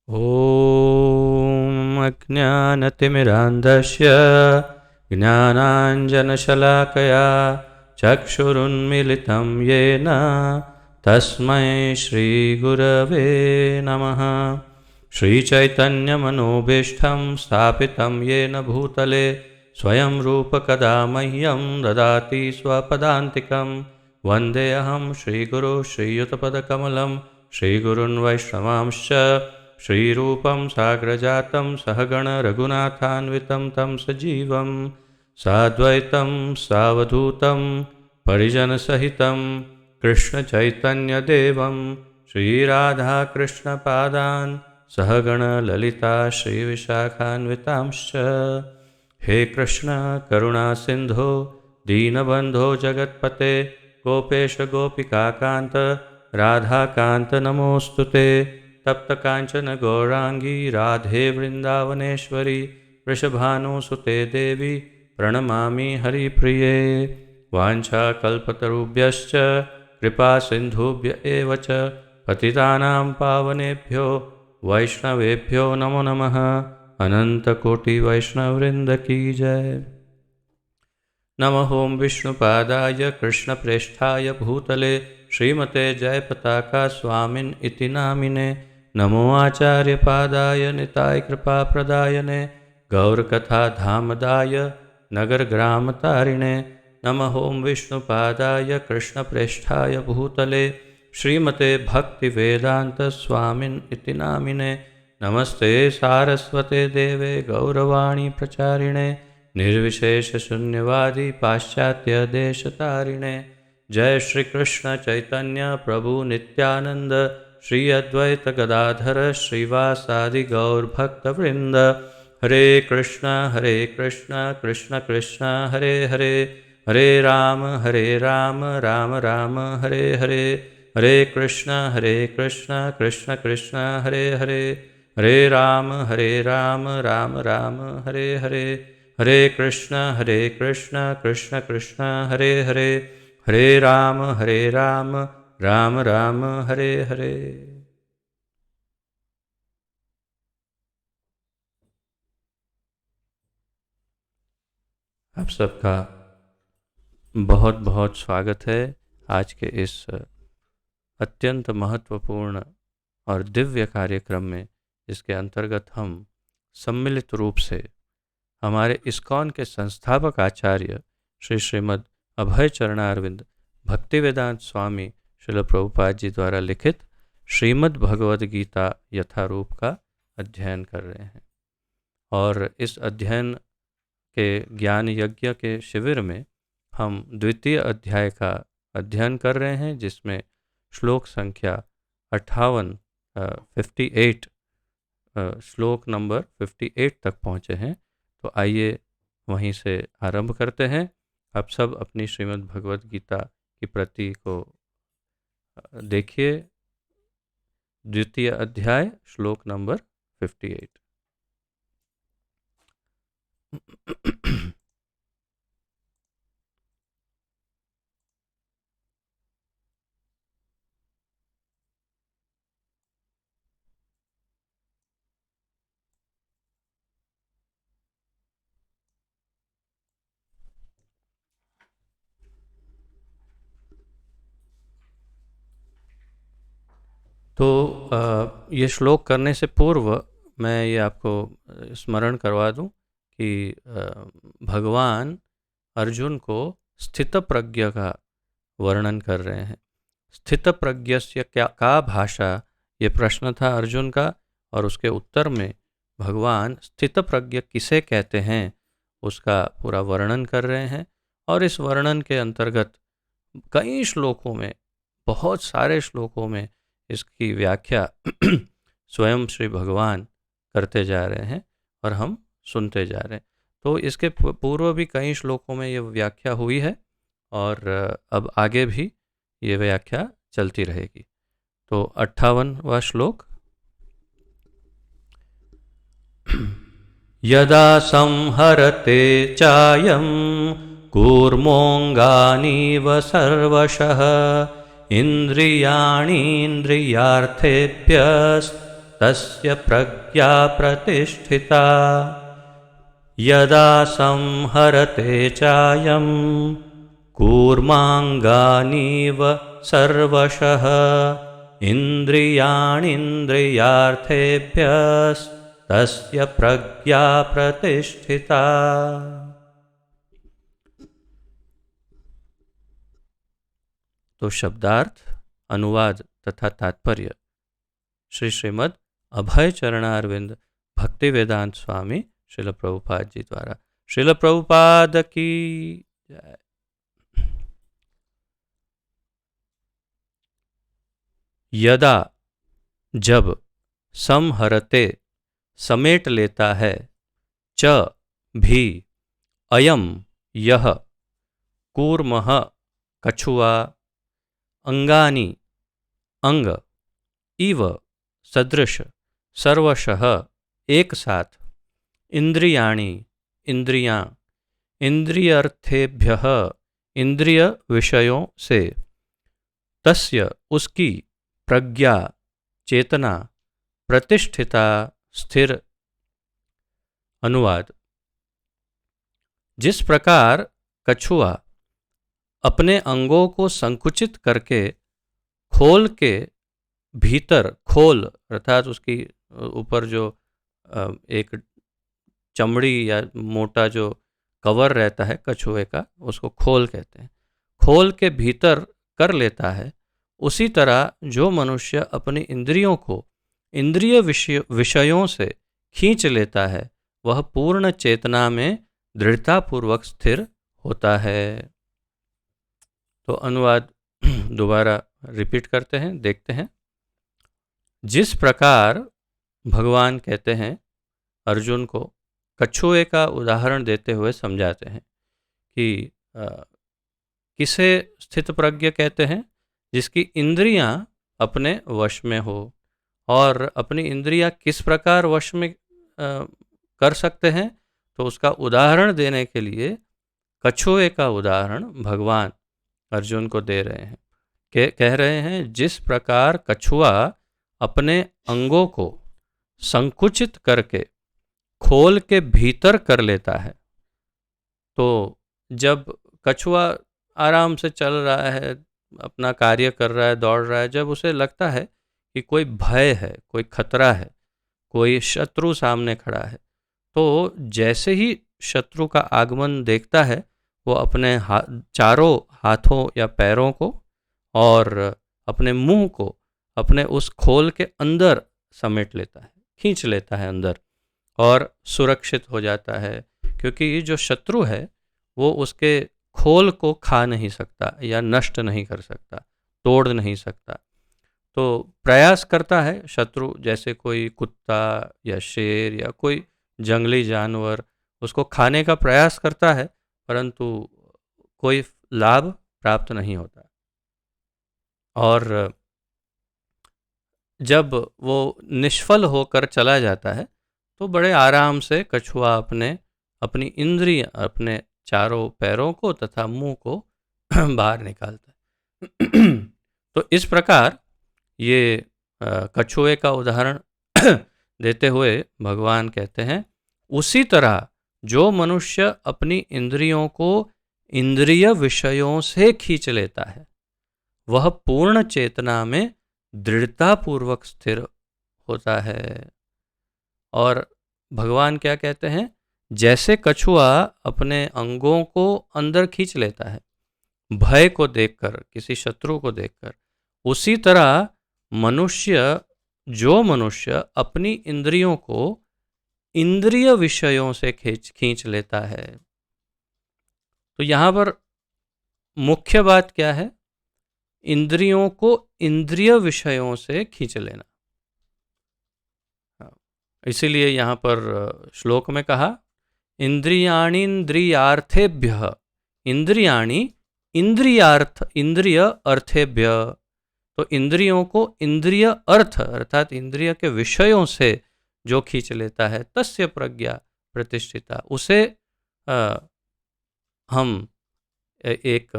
ॐ अज्ञानतिमिरान्धस्य ज्ञानाञ्जनशलाकया चक्षुरुन्मिलितं येन तस्मै श्रीगुरवे नमः। श्रीचैतन्यमनोभीष्टं स्थापितं येन भूतले स्वयं रूपकदा मह्यं ददाति स्वपदान्तिकं। वन्देऽहं श्रीगुरो श्रीयुतपदकमलं श्रीगुरुन् वैष्णवांश्च श्रीरूपं साग्रजातं सहगण रघुनाथान्वितं तं सजीवं साद्वैतं सावधूतं परिजनसहितं कृष्णचैतन्यदेवं श्रीराधाकृष्णपादान् सहगण ललिता श्रीविशाखान्वितांश्च। हे कृष्ण करुणा सिंधो दीनबंधो जगत्पते गोपेश गोपिकाकान्त राधाकान्त नमोस्तुते। तप्त कांचन गौरांगी राधे वृंदावनेश्वरी वृषभानुसुते देवी प्रणमामि हरिप्रिये। वाञ्छाकल्पतरुभ्यश्च कृपा सिन्धुभ्य एव च पतितानां पावनेभ्यो वैष्णवेभ्यो नमो नमः। अनंतकोटि वैष्णववृंद की जय। नमः ओं विष्णुपादाय कृष्णप्रेष्ठाय भूतले श्रीमते जयपताका स्वामिन् इति नामिने। नमो आचार्यपादाय निताय कृपाप्रदायने गौरकथाधामदाय नगरग्रामतारिणे। नमः ओं विष्णुपादाय कृष्णप्रेष्ठाय भूतले श्रीमते भक्तिवेदान्तस्वामिन् इति नामिने। नमस्ते सारस्वते देवे गौरवाणी प्रचारिणे निर्विशेषशून्यवादी पाश्चात्यदेशतारिणे। जय श्री कृष्ण चैतन्य प्रभु नित्यानंद श्री अद्वैत गदाधर श्रीवासादि गौर भक्तवृंद। हरे कृष्ण कृष्ण कृष्ण हरे हरे हरे राम राम राम हरे हरे। हरे कृष्ण कृष्ण कृष्ण हरे हरे हरे राम राम राम हरे हरे। हरे कृष्ण कृष्ण कृष्ण हरे हरे हरे राम राम राम हरे हरे। आप सबका बहुत बहुत स्वागत है आज के इस अत्यंत महत्वपूर्ण और दिव्य कार्यक्रम में, जिसके अंतर्गत हम सम्मिलित रूप से हमारे इस्कॉन के संस्थापक आचार्य श्री श्रीमद् अभय चरणारविंद भक्तिवेदांत स्वामी श्रील प्रभुपाद जी द्वारा लिखित श्रीमद् भगवद गीता यथारूप का अध्ययन कर रहे हैं। और इस अध्ययन के ज्ञान यज्ञ के शिविर में हम द्वितीय अध्याय का अध्ययन कर रहे हैं, जिसमें श्लोक संख्या 58 श्लोक नंबर 58 तक पहुँचे हैं। तो आइए वहीं से आरंभ करते हैं। आप सब अपनी श्रीमद् भगवद गीता की प्रति को देखिए। द्वितीय अध्याय श्लोक नंबर 58। तो ये श्लोक करने से पूर्व मैं ये आपको स्मरण करवा दूं कि भगवान अर्जुन को स्थित प्रज्ञ का वर्णन कर रहे हैं। स्थित प्रज्ञस्य क्या का भाषा, ये प्रश्न था अर्जुन का, और उसके उत्तर में भगवान स्थित प्रज्ञ किसे कहते हैं उसका पूरा वर्णन कर रहे हैं। और इस वर्णन के अंतर्गत कई श्लोकों में, बहुत सारे श्लोकों में इसकी व्याख्या स्वयं श्री भगवान करते जा रहे हैं और हम सुनते जा रहे हैं। तो इसके पूर्व भी कई श्लोकों में ये व्याख्या हुई है और अब आगे भी ये व्याख्या चलती रहेगी। तो 58वां श्लोक। यदा संहरते चायं कूर्मोऽङ्गानीव सर्वशः इन्द्रियाणीन्द्रियार्थेभ्यस्तमोहयते तस्य प्रज्ञा प्रतिष्ठिता। यदा संहरते चायं कूर्माङ्गानीव सर्वशः इन्द्रियाणीन्द्रियार्थेभ्यस्तस्य प्रज्ञा प्रतिष्ठिता। तो शब्दार्थ, अनुवाद तथा तात्पर्य श्री श्रीमद् अभय चरणारविंद भक्ति वेदांत स्वामी श्रील प्रभुपाद जी द्वारा। श्रील प्रभुपाद की जय। यदा जब, संहरते समेट लेता है, च भी, अयम यह, कूर्मः कछुआ, अंगानि अंग, इव सदृश, सर्वशः एक साथ, इंद्रियाणि इंद्रियां, इंद्रियर्थेभ्यः इंद्रिय विषयों से, तस्य उसकी, प्रज्ञा चेतना, प्रतिष्ठिता स्थिर। अनुवाद। जिस प्रकार कछुआ अपने अंगों को संकुचित करके खोल के भीतर, खोल अर्थात उसकी ऊपर जो एक चमड़ी या मोटा जो कवर रहता है कछुए का, उसको खोल कहते हैं, खोल के भीतर कर लेता है, उसी तरह जो मनुष्य अपनी इंद्रियों को इंद्रिय विषयों से खींच लेता है, वह पूर्ण चेतना में दृढ़तापूर्वक स्थिर होता है। तो अनुवाद दोबारा रिपीट करते हैं, देखते हैं। जिस प्रकार भगवान कहते हैं अर्जुन को, कछुए का उदाहरण देते हुए समझाते हैं कि किसे स्थित प्रज्ञ कहते हैं? जिसकी इंद्रियां अपने वश में हो। और अपनी इंद्रियां किस प्रकार वश में कर सकते हैं? तो उसका उदाहरण देने के लिए कछुए का उदाहरण भगवान अर्जुन को दे रहे हैं। कह रहे हैं जिस प्रकार कछुआ अपने अंगों को संकुचित करके खोल के भीतर कर लेता है, तो जब कछुआ आराम से चल रहा है, अपना कार्य कर रहा है, दौड़ रहा है, जब उसे लगता है कि कोई भय है, कोई खतरा है, कोई शत्रु सामने खड़ा है, तो जैसे ही शत्रु का आगमन देखता है, वो अपने चारों हाथों या पैरों को और अपने मुंह को अपने उस खोल के अंदर समेट लेता है, खींच लेता है अंदर, और सुरक्षित हो जाता है। क्योंकि जो शत्रु है वो उसके खोल को खा नहीं सकता या नष्ट नहीं कर सकता, तोड़ नहीं सकता। तो प्रयास करता है शत्रु, जैसे कोई कुत्ता या शेर या कोई जंगली जानवर, उसको खाने का प्रयास करता है, परंतु कोई लाभ प्राप्त नहीं होता। और जब वो निष्फल होकर चला जाता है, तो बड़े आराम से कछुआ अपनी इंद्रिय, अपने चारों पैरों को तथा मुंह को बाहर निकालता है। तो इस प्रकार ये कछुए का उदाहरण देते हुए भगवान कहते हैं, उसी तरह जो मनुष्य अपनी इंद्रियों को इंद्रिय विषयों से खींच लेता है, वह पूर्ण चेतना में दृढ़तापूर्वक स्थिर होता है। और भगवान क्या कहते हैं? जैसे कछुआ अपने अंगों को अंदर खींच लेता है भय को देखकर, किसी शत्रु को देखकर, उसी तरह जो मनुष्य अपनी इंद्रियों को इंद्रिय विषयों से खींच लेता है। तो यहाँ पर मुख्य बात क्या है? इंद्रियों को इंद्रिय विषयों से खींच लेना। इसीलिए यहाँ पर श्लोक में कहा, इंद्रियाणीन्द्रियार्थेभ्यः, इंद्रियाणि इंद्रिय अर्थेभ्य। तो इंद्रियों को इंद्रिय अर्थ अर्थात इंद्रिय के विषयों से जो खींच लेता है, तस्य प्रज्ञा प्रतिष्ठिता, उसे हम एक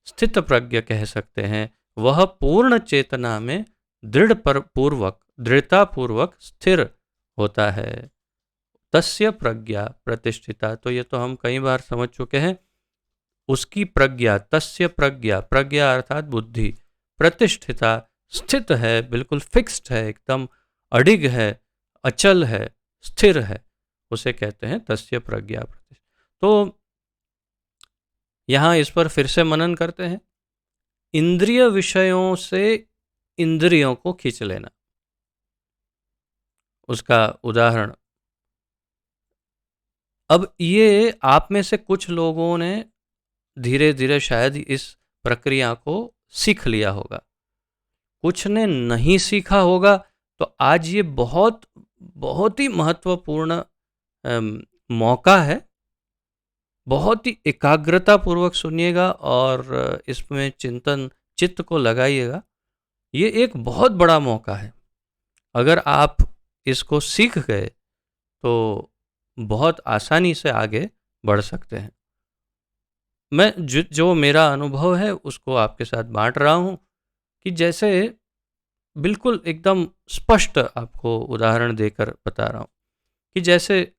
स्थित प्रज्ञ कह सकते हैं। वह पूर्ण चेतना में दृढ़ पूर्वक दृढ़तापूर्वक स्थिर होता है। तस्य प्रज्ञा प्रतिष्ठिता, तो ये तो हम कई बार समझ चुके हैं। उसकी प्रज्ञा, तस्य प्रज्ञा, प्रज्ञा अर्थात बुद्धि, प्रतिष्ठिता स्थित है, बिल्कुल फिक्स्ड है, एकदम अडिग है, अचल है, स्थिर है, उसे कहते हैं तस्य प्रज्ञा प्रतिष्ठिता। तो यहाँ इस पर फिर से मनन करते हैं। इंद्रिय विषयों से इंद्रियों को खींच लेना, उसका उदाहरण। अब ये आप में से कुछ लोगों ने धीरे धीरे शायद इस प्रक्रिया को सीख लिया होगा, कुछ ने नहीं सीखा होगा। तो आज ये बहुत बहुत ही महत्वपूर्ण मौका है। बहुत ही एकाग्रता पूर्वक सुनिएगा और इसमें चित्त को लगाइएगा। ये एक बहुत बड़ा मौका है। अगर आप इसको सीख गए तो बहुत आसानी से आगे बढ़ सकते हैं। मैं जो मेरा अनुभव है उसको आपके साथ बांट रहा हूँ कि जैसे बिल्कुल एकदम स्पष्ट आपको उदाहरण देकर बता रहा हूँ कि जैसे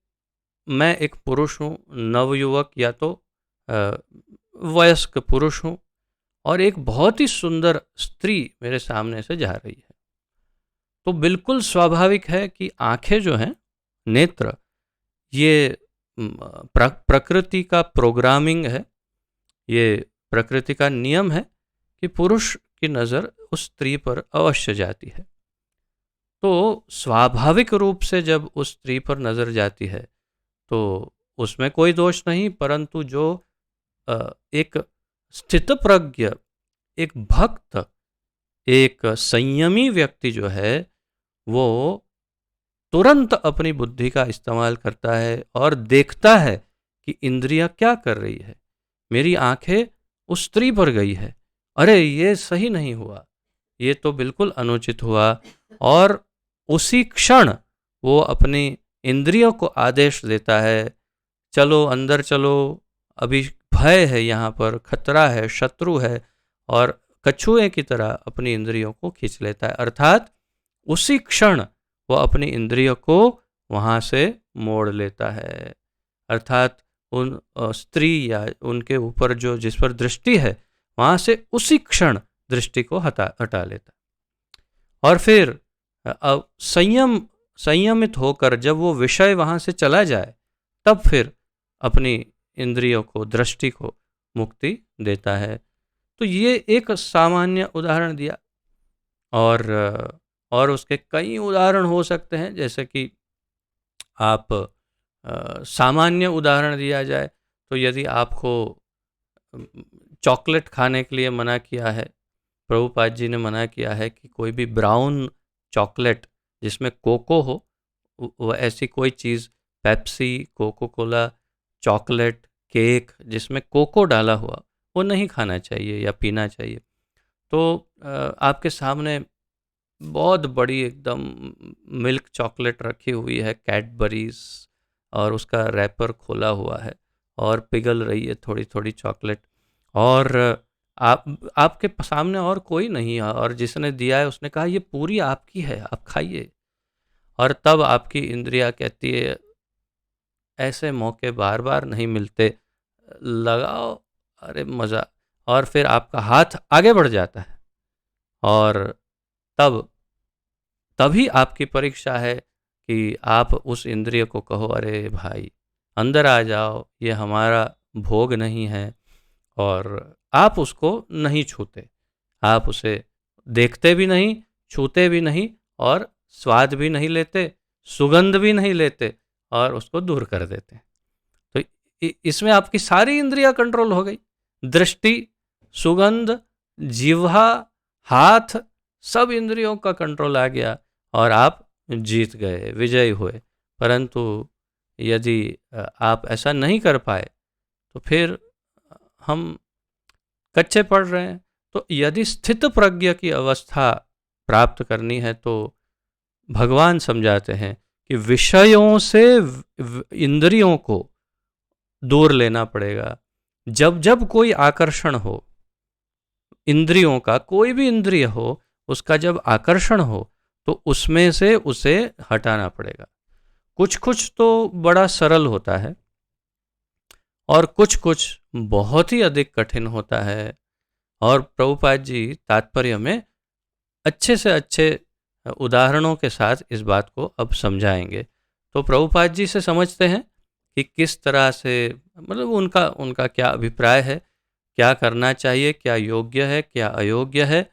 मैं एक पुरुष हूँ, नवयुवक या तो वयस्क पुरुष हूँ, और एक बहुत ही सुंदर स्त्री मेरे सामने से जा रही है। तो बिल्कुल स्वाभाविक है कि आंखें जो हैं, नेत्र, ये प्रकृति का प्रोग्रामिंग है, ये प्रकृति का नियम है कि पुरुष की नज़र उस स्त्री पर अवश्य जाती है। तो स्वाभाविक रूप से जब उस स्त्री पर नज़र जाती है तो उसमें कोई दोष नहीं, परंतु जो एक स्थितप्रज्ञ, एक भक्त, एक संयमी व्यक्ति जो है वो तुरंत अपनी बुद्धि का इस्तेमाल करता है और देखता है कि इंद्रियां क्या कर रही है। मेरी आंखें उस स्त्री पर गई है, अरे ये सही नहीं हुआ, ये तो बिल्कुल अनुचित हुआ। और उसी क्षण वो अपनी इंद्रियों को आदेश देता है, चलो अंदर चलो, अभी भय है, यहाँ पर खतरा है, शत्रु है, और कछुए की तरह अपनी इंद्रियों को खींच लेता है। अर्थात उसी क्षण वो अपनी इंद्रियों को वहाँ से मोड़ लेता है। अर्थात उन स्त्री या उनके ऊपर जो जिस पर दृष्टि है वहाँ से उसी क्षण दृष्टि को हटा लेता है। और फिर संयमित होकर जब वो विषय वहाँ से चला जाए तब फिर अपनी इंद्रियों को, दृष्टि को मुक्ति देता है। तो ये एक सामान्य उदाहरण दिया, और उसके कई उदाहरण हो सकते हैं। जैसे कि आप सामान्य उदाहरण दिया जाए तो यदि आपको चॉकलेट खाने के लिए मना किया है, प्रभुपाद जी ने मना किया है कि कोई भी ब्राउन चॉकलेट जिसमें कोको हो, वो ऐसी कोई चीज़, Pepsi, Coca Cola, chocolate, cake जिसमें कोको डाला हुआ, वो नहीं खाना चाहिए या पीना चाहिए। तो आपके सामने बहुत बड़ी एकदम मिल्क चॉकलेट रखी हुई है, कैडबरीज, और उसका रैपर खोला हुआ है और पिघल रही है थोड़ी थोड़ी चॉकलेट, और आपके सामने और कोई नहीं है, और जिसने दिया है उसने कहा ये पूरी आपकी है, आप खाइए। और तब आपकी इंद्रियां कहती है ऐसे मौके बार बार नहीं मिलते, लगाओ, अरे मज़ा। और फिर आपका हाथ आगे बढ़ जाता है, और तभी आपकी परीक्षा है कि आप उस इंद्रिय को कहो अरे भाई अंदर आ जाओ, ये हमारा भोग नहीं है। और आप उसको नहीं छूते, आप उसे देखते भी नहीं, छूते भी नहीं, और स्वाद भी नहीं लेते, सुगंध भी नहीं लेते, और उसको दूर कर देते। तो इसमें आपकी सारी इंद्रियां कंट्रोल हो गई, दृष्टि, सुगंध, जिह्वा, हाथ, सब इंद्रियों का कंट्रोल आ गया और आप जीत गए, विजयी हुए। परंतु यदि आप ऐसा नहीं कर पाए तो फिर हम कच्चे पड़ रहे हैं। तो यदि स्थित प्रज्ञ की अवस्था प्राप्त करनी है तो भगवान समझाते हैं कि विषयों से इंद्रियों को दूर लेना पड़ेगा। जब जब कोई आकर्षण हो, इंद्रियों का कोई भी इंद्रिय हो, उसका जब आकर्षण हो तो उसमें से उसे हटाना पड़ेगा। कुछ कुछ तो बड़ा सरल होता है और कुछ कुछ बहुत ही अधिक कठिन होता है। और प्रभुपाद जी तात्पर्य में अच्छे से अच्छे उदाहरणों के साथ इस बात को अब समझाएंगे। तो प्रभुपाद जी से समझते हैं कि किस तरह से, मतलब उनका उनका क्या अभिप्राय है, क्या करना चाहिए, क्या योग्य है, क्या अयोग्य है,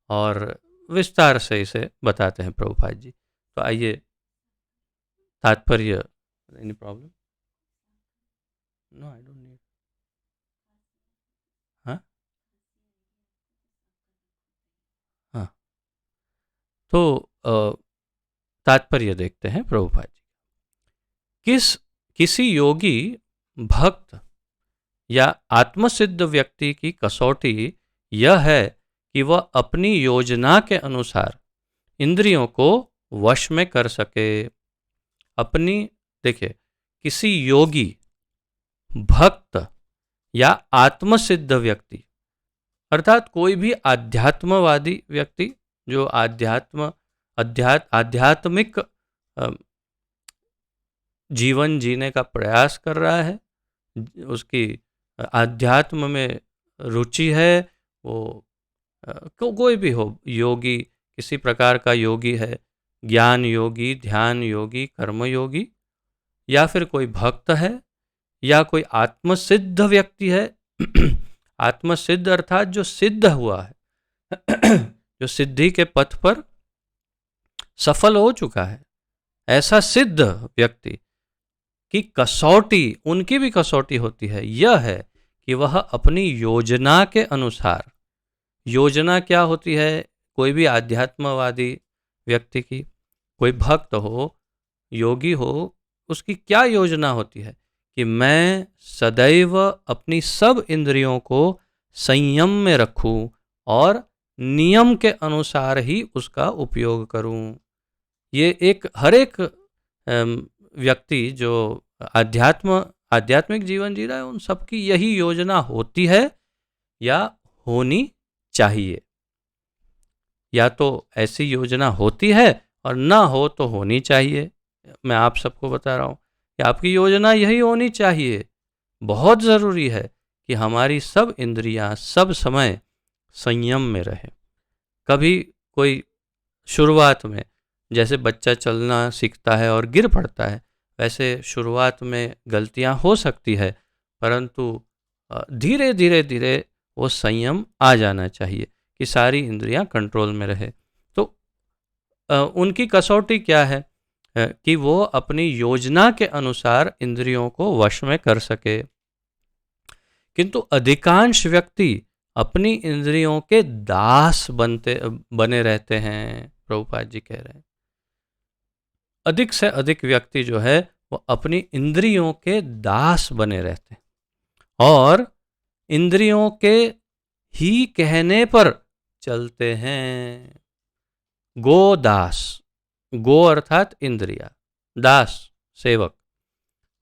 और विस्तार से इसे बताते हैं प्रभुपाद जी। तो आइए तात्पर्य। Any problem? No, I don't need. हाँ हाँ। तो तात्पर्य देखते हैं प्रभुपाद जी। किसी योगी, भक्त या आत्मसिद्ध व्यक्ति की कसौटी यह है कि वह अपनी योजना के अनुसार इंद्रियों को वश में कर सके। अपनी, देखिए, किसी योगी, भक्त या आत्मसिद्ध व्यक्ति, अर्थात कोई भी आध्यात्मवादी व्यक्ति जो आध्यात्मिक जीवन जीने का प्रयास कर रहा है, उसकी आध्यात्म में रुचि है, वो कोई भी हो, योगी, किसी प्रकार का योगी है, ज्ञान योगी, ध्यान योगी, कर्म योगी, या फिर कोई भक्त है, या कोई आत्मसिद्ध व्यक्ति है। आत्मसिद्ध अर्थात जो सिद्ध हुआ है, जो सिद्धि के पथ पर सफल हो चुका है, ऐसा सिद्ध व्यक्ति की कसौटी, उनकी भी कसौटी होती है, यह है कि वह अपनी योजना के अनुसार, योजना क्या होती है, कोई भी आध्यात्मवादी व्यक्ति की, कोई भक्त हो, योगी हो, उसकी क्या योजना होती है कि मैं सदैव अपनी सब इंद्रियों को संयम में रखूं और नियम के अनुसार ही उसका उपयोग करूं। ये एक हर एक व्यक्ति जो आध्यात्मिक जीवन जी रहा है, उन सबकी यही योजना होती है या होनी चाहिए। या तो ऐसी योजना होती है और ना हो तो होनी चाहिए। मैं आप सबको बता रहा हूँ कि आपकी योजना यही होनी चाहिए। बहुत ज़रूरी है कि हमारी सब इंद्रियां सब समय संयम में रहे। कभी कोई शुरुआत में, जैसे बच्चा चलना सीखता है और गिर पड़ता है, वैसे शुरुआत में गलतियां हो सकती है, परंतु धीरे धीरे धीरे वो संयम आ जाना चाहिए कि सारी इंद्रियां कंट्रोल में रहे। तो उनकी कसौटी क्या है कि वो अपनी योजना के अनुसार इंद्रियों को वश में कर सके। किंतु अधिकांश व्यक्ति अपनी इंद्रियों के दास बने रहते हैं, प्रभुपाद जी कह रहे हैं। अधिक से अधिक व्यक्ति जो है वो अपनी इंद्रियों के दास बने रहते हैं और इंद्रियों के ही कहने पर चलते हैं। गोदास, गो अर्थात इंद्रिया, दास सेवक।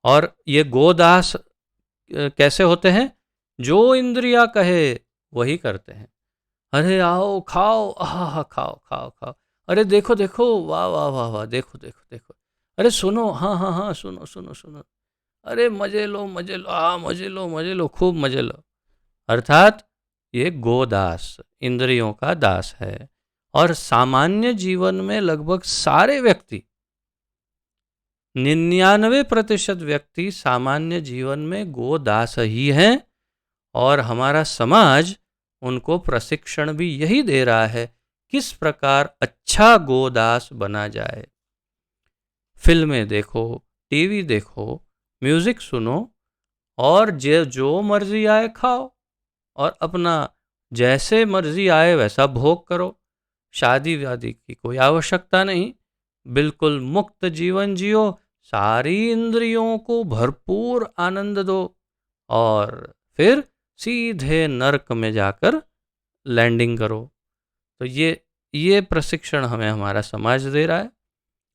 और ये गोदास कैसे होते हैं? जो इंद्रिया कहे वही करते हैं। अरे आओ खाओ, आहा खाओ खाओ खाओ, अरे देखो देखो, वाह वाह वाह वाह, देखो देखो देखो, अरे सुनो, हाँ हाँ हाँ, सुनो सुनो सुनो, अरे मजे लो मजे लो, हाँ मजे लो, खूब मजे लो। अर्थात ये गोदास, इंद्रियों का दास है। और सामान्य जीवन में लगभग सारे व्यक्ति, 99% व्यक्ति सामान्य जीवन में गोदास ही हैं। और हमारा समाज उनको प्रशिक्षण भी यही दे रहा है, किस प्रकार अच्छा गोदास बना जाए। फिल्में देखो, टीवी देखो, म्यूजिक सुनो, और जो मर्जी आए खाओ, और अपना जैसे मर्जी आए वैसा भोग करो। शादी वादी की कोई आवश्यकता नहीं, बिल्कुल मुक्त जीवन जियो, सारी इंद्रियों को भरपूर आनंद दो, और फिर सीधे नरक में जाकर लैंडिंग करो। तो ये प्रशिक्षण हमें हमारा समाज दे रहा है,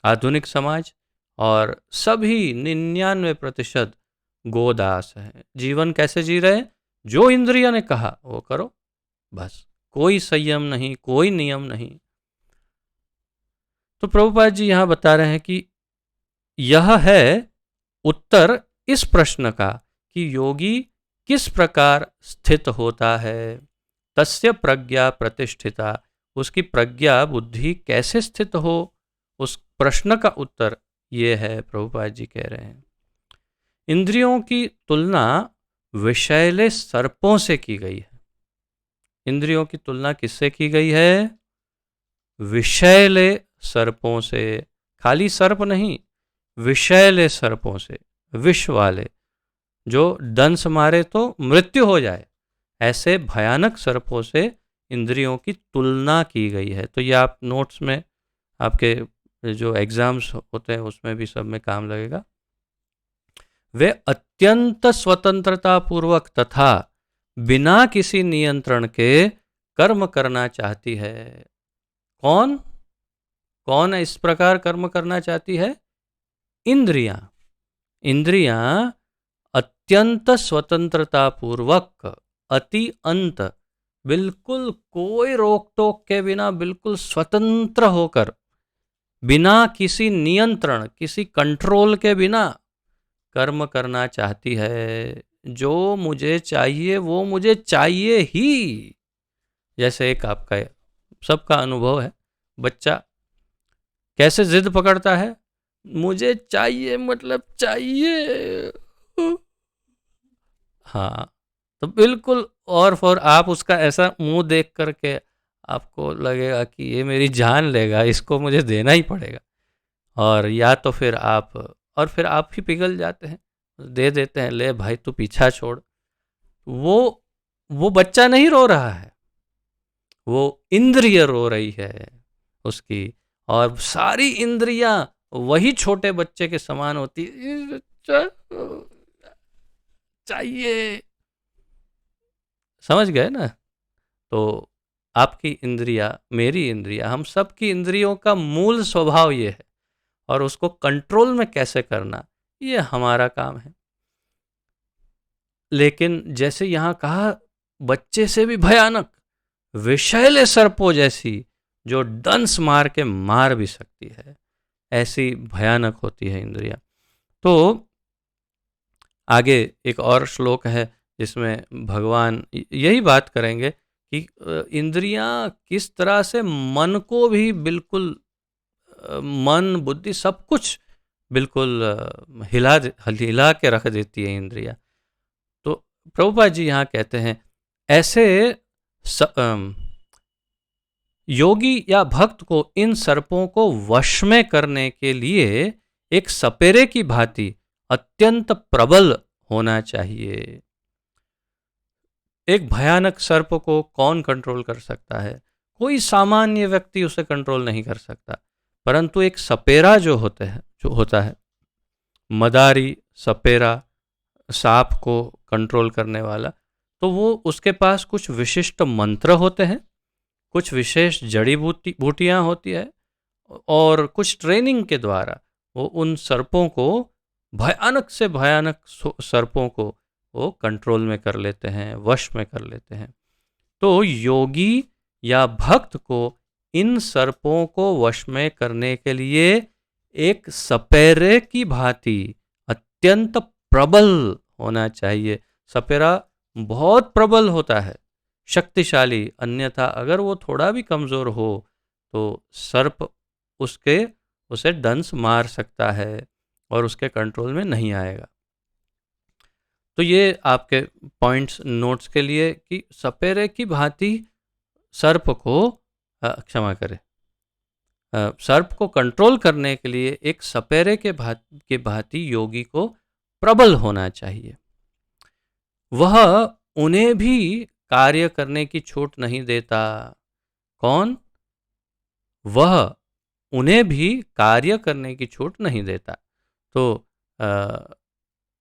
आधुनिक समाज। और सभी 99% गोदास है। जीवन कैसे जी रहे? जो इंद्रिया ने कहा वो करो, बस। कोई संयम नहीं, कोई नियम नहीं। तो प्रभुपाद जी यहाँ बता रहे हैं कि यह है उत्तर इस प्रश्न का कि योगी किस प्रकार स्थित होता है। तस्य प्रज्ञा प्रतिष्ठिता, उसकी प्रज्ञा बुद्धि कैसे स्थित हो, उस प्रश्न का उत्तर ये है, प्रभुपाद जी कह रहे हैं। इंद्रियों की तुलना विषैले सर्पों से की गई है। इंद्रियों की तुलना किससे की गई है? विषैले सर्पों से। खाली सर्प नहीं, विषैले सर्पों से, विष वाले, जो दंश मारे तो मृत्यु हो जाए, ऐसे भयानक सर्पों से इंद्रियों की तुलना की गई है। तो ये आप नोट्स में, आपके जो एग्जाम्स होते हैं उसमें भी सब में काम लगेगा। वे अत्यंत स्वतंत्रता पूर्वक तथा बिना किसी नियंत्रण के कर्म करना चाहती है। कौन कौन इस प्रकार कर्म करना चाहती है? इंद्रियां। इंद्रियां अत्यंत स्वतंत्रता पूर्वक, अति अंत, बिल्कुल कोई रोक टोक के बिना, बिल्कुल स्वतंत्र होकर, बिना किसी नियंत्रण, किसी कंट्रोल के बिना कर्म करना चाहती है। जो मुझे चाहिए वो मुझे चाहिए ही। जैसे एक आपका सबका अनुभव है, बच्चा कैसे जिद पकड़ता है, मुझे चाहिए मतलब चाहिए। हाँ, तो बिल्कुल, और फिर आप उसका ऐसा मुंह देख करके आपको लगेगा कि ये मेरी जान लेगा, इसको मुझे देना ही पड़ेगा। और या तो फिर आप, और फिर आप ही पिघल जाते हैं, दे देते हैं, ले भाई तू पीछा छोड़। वो बच्चा नहीं रो रहा है, वो इंद्रिय रो रही है उसकी। और सारी इंद्रियां वही छोटे बच्चे के समान होती, चाहिए। समझ गए ना? तो आपकी इंद्रिया, मेरी इंद्रिया, हम सब की इंद्रियों का मूल स्वभाव ये है, और उसको कंट्रोल में कैसे करना, ये हमारा काम है। लेकिन जैसे यहां कहा, बच्चे से भी भयानक, विषैले सर्पों जैसी, जो डंस मार के मार भी सकती है, ऐसी भयानक होती है इंद्रियां। तो आगे एक और श्लोक है जिसमें भगवान यही बात करेंगे कि इंद्रियां किस तरह से मन को भी बिल्कुल, मन बुद्धि सब कुछ बिल्कुल हिला के रख देती है इंद्रियां। तो प्रभुपाद जी यहाँ कहते हैं, ऐसे योगी या भक्त को इन सर्पों को वश में करने के लिए एक सपेरे की भांति अत्यंत प्रबल होना चाहिए। एक भयानक सर्प को कौन कंट्रोल कर सकता है? कोई सामान्य व्यक्ति उसे कंट्रोल नहीं कर सकता। परंतु एक सपेरा जो होता है, मदारी सपेरा, सांप को कंट्रोल करने वाला, तो वो उसके पास कुछ विशिष्ट मंत्र होते हैं, कुछ विशेष जड़ी बूटियाँ होती है, और कुछ ट्रेनिंग के द्वारा वो उन सर्पों को, भयानक से भयानक सर्पों को वो कंट्रोल में कर लेते हैं, वश में कर लेते हैं। तो योगी या भक्त को इन सर्पों को वश में करने के लिए एक सपेरे की भांति अत्यंत प्रबल होना चाहिए। सपेरा बहुत प्रबल होता है, शक्तिशाली, अन्यथा अगर वो थोड़ा भी कमजोर हो तो सर्प उसे डंस मार सकता है और उसके कंट्रोल में नहीं आएगा। तो ये आपके पॉइंट्स नोट्स के लिए कि सपेरे की भांति सर्प को, क्षमा करें, सर्प को कंट्रोल करने के लिए एक सपेरे के भांति योगी को प्रबल होना चाहिए। वह उन्हें भी कार्य करने की छूट नहीं देता। कौन? वह उन्हें भी कार्य करने की छूट नहीं देता। तो